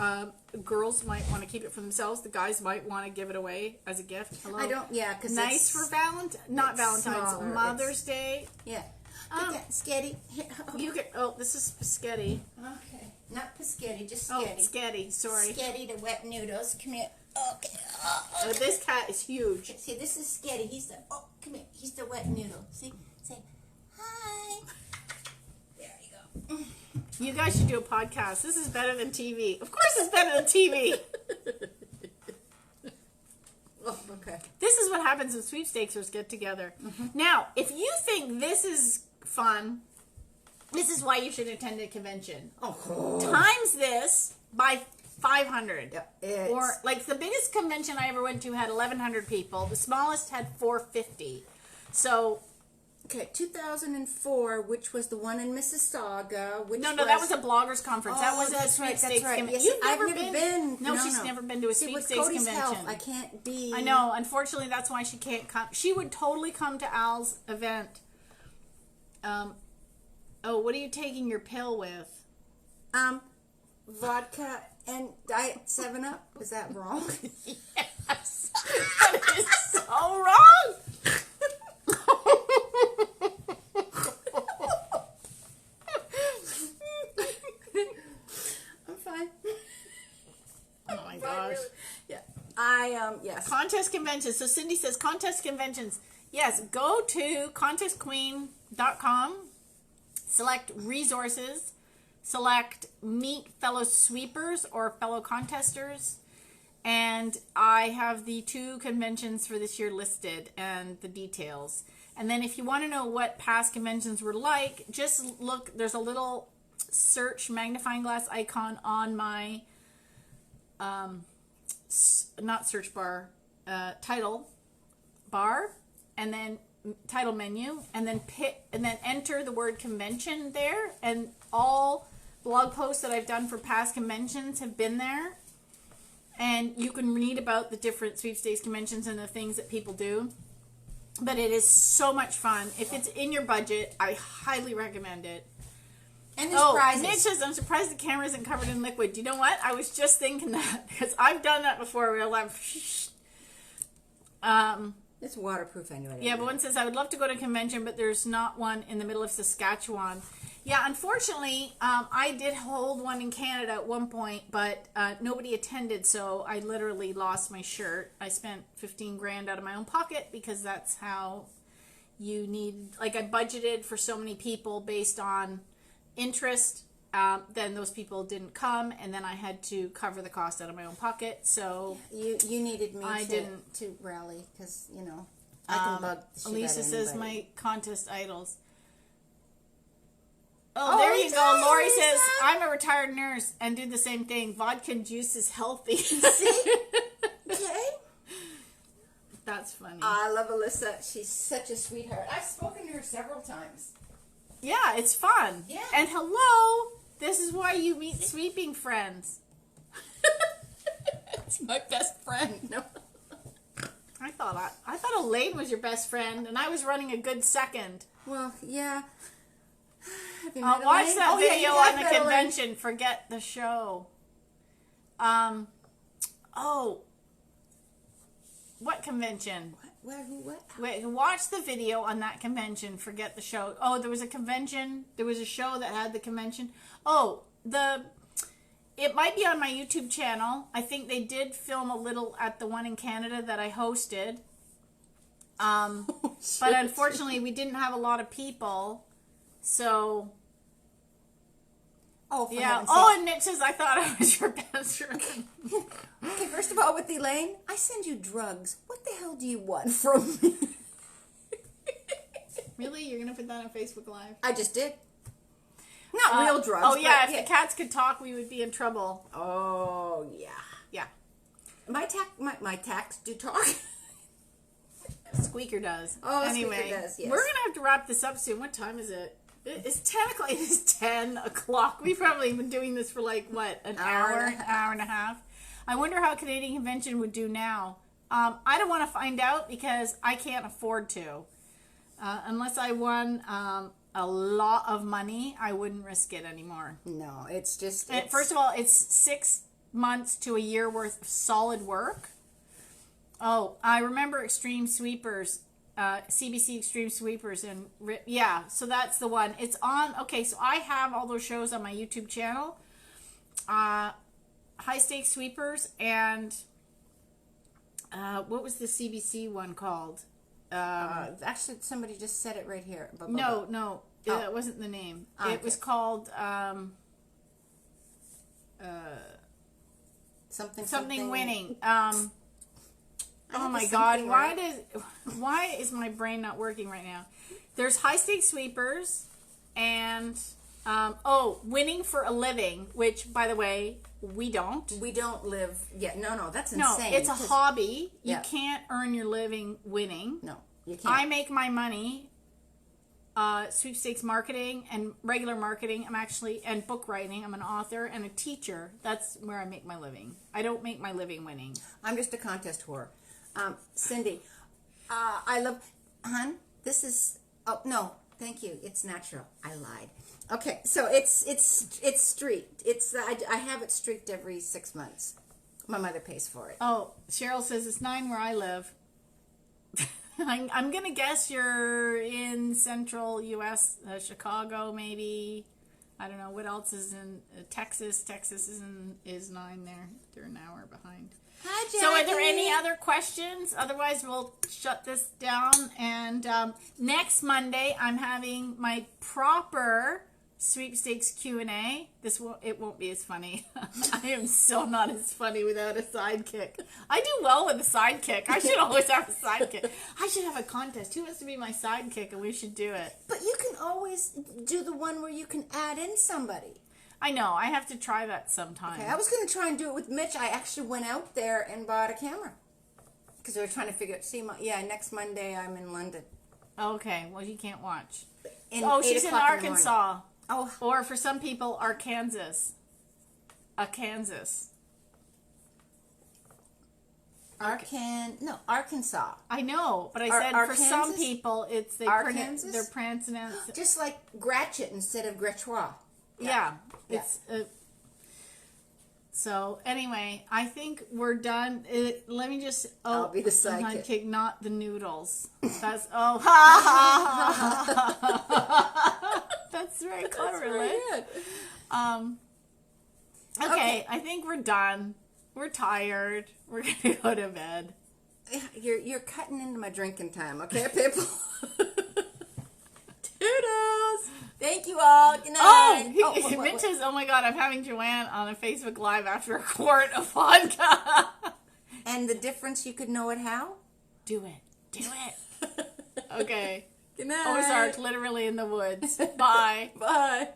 girls might want to keep it for themselves. The guys might want to give it away as a gift. Hello. I don't. Yeah, because nice for Valentine's, smaller. Mother's Day. Yeah. Sketty. You can. Oh, this is spaghetti. Okay. Not Paschetti, just Oh, Sketty. spaghetti. Sorry. Sketty the wet noodles. Come here. Okay. Oh, this cat is huge. See, this is Sketty. He's the come here. He's the wet noodle. See, say hi. There you go. You guys should do a podcast. This is better than TV. Of course, it's better than TV. Oh, okay. This is what happens when sweepstakers get together. Mm-hmm. Now, if you think this is fun, this is why you should attend a convention. Oh. Times this by 500. Yeah, or like the biggest convention I ever went to had 1,100 people. The smallest had 450. So, okay, 2004, which was the one in Mississauga. Which no, that was a bloggers conference. That wasn't that's a right. sweepstakes That's right. convention. Yes, You've I've never been. No, she's never been to a See, with sweepstakes Cody's convention. health, I can't be. I know. Unfortunately, that's why she can't come. She would totally come to Al's event. Oh, what are you taking your pill with? Vodka and Diet 7-Up. Is that wrong? Yes. That is so wrong. I'm fine. Oh my gosh. Yeah. Yes. Contest conventions. So Cindy says contest conventions. Yes, go to contestqueen.com, select resources, select meet fellow sweepers or fellow contesters, and I have the 2 conventions for this year listed and the details. And then if you want to know what past conventions were like, just look, there's a little search magnifying glass icon on my not search bar, title bar, and then title menu, and then enter the word convention there, and all blog posts that I've done for past conventions have been there, and you can read about the different sweepstakes conventions and the things that people do. But it is so much fun. If it's in your budget, I highly recommend it. And there's prizes. Mitch says, I'm surprised the camera isn't covered in liquid. You know what? I was just thinking that because I've done that before. We're like, it's waterproof anyway. yeah, but one says, I would love to go to a convention, but there's not one in the middle of Saskatchewan. Yeah, unfortunately, I did hold one in Canada at one point, but nobody attended, so I literally lost my shirt. I spent 15 grand out of my own pocket because that's how you need, like I budgeted for so many people based on interest, then those people didn't come, and then I had to cover the cost out of my own pocket. So you needed me. I didn't to rally because I can bug the shit Elisa out of says anybody. my contest idols. Oh, there you go. Lori says, Lisa. I'm a retired nurse and do the same thing. Vodka and juice is healthy. See? Okay. That's funny. I love Alyssa. She's such a sweetheart. I've spoken to her several times. Yeah, it's fun. Yeah. And hello, this is why you meet sweeping friends. It's my best friend. No. I thought Elaine was your best friend, and I was running a good second. Well, yeah. Have you Watch met Elaine? that video yeah, on the met Elaine. convention. Forget the show. What convention? What? Wait, watch the video on that convention. Forget the show. Oh, there was a convention. There was a show that had the convention. Oh, it might be on my YouTube channel. I think they did film a little at the one in Canada that I hosted. But unfortunately, we didn't have a lot of people. So, Oh, for yeah. heaven's Oh, sake. and Mitch says, I thought I was your best friend. Okay, first of all, with Elaine, I send you drugs. What the hell do you want from me? Really? You're going to put that on Facebook Live? I just did. Not real drugs. Oh, yeah. but If the cats could talk, we would be in trouble. Oh, yeah. Yeah. My tax do talk. Squeaker does. Oh, anyway, Squeaker does, yes. We're going to have to wrap this up soon. What time is it? It's 10 o'clock. It is 10 o'clock. We've probably been doing this for like, what, an hour and a half? I wonder how Canadian Convention would do now. I don't want to find out because I can't afford to. Unless I won a lot of money, I wouldn't risk it anymore. No, it's just... First of all, it's 6 months to a year worth of solid work. Oh, I remember Extreme Sweepers, CBC Extreme Sweepers, and yeah, so that's the one. It's on. Okay, so I have all those shows on my YouTube channel. High Stakes Sweepers and what was the CBC one called? actually, somebody just said it right here. No, it wasn't the name. Okay. It was called something winning. Oh my God! Why is my brain not working right now? There's High Stakes Sweepers and winning for a living, which, by the way, we don't. We don't live. Yeah, no, that's No, insane. it's a hobby. Yeah. You can't earn your living winning. No, you can't. I make my money sweepstakes marketing and regular marketing. And book writing. I'm an author and a teacher. That's where I make my living. I don't make my living winning. I'm just a contest whore. Cindy, I love, hon, this is, oh, no, thank you. It's natural. I lied. Okay, so it's streaked. I have it streaked every 6 months. My mother pays for it. Oh, Cheryl says it's 9 where I live. I'm going to guess you're in central U.S., Chicago maybe. I don't know. What else is in Texas? Texas is 9 there. They're an hour behind. Hi, Jackie. So are there any other questions? Otherwise, we'll shut this down. And next Monday, I'm having my proper sweepstakes Q&A. It won't be as funny. I am so not as funny without a sidekick. I do well with a sidekick. I should always have a sidekick. I should have a contest. Who wants to be my sidekick? And we should do it. But you can always do the one where you can add in somebody. I know. I have to try that sometime. Okay, I was going to try and do it with Mitch. I actually went out there and bought a camera. Because we were trying to figure out, next Monday I'm in London. Okay, well, you can't watch. She's in Arkansas. Oh. Or for some people, Arkansas. Arkansas. Arkansas. I know, but I said for some Arkansas? people, Arkansas? they're pronouncing. Just like Gratchet instead of Gretois. Yeah. It's so anyway, I think we're done. Let me just I'll be the sidekick. not the noodles. That's that's very clever, Liz. Okay, I think we're done. We're tired. We're gonna go to bed. You're cutting into my drinking time, okay, people? Toodles. Thank you all. Good night. Mitch says, "Oh my God, I'm having Joanne on a Facebook Live after a quart of vodka." And the difference, you could know it how? Do it. Okay. Good night. Ozark, literally in the woods. Bye. Bye.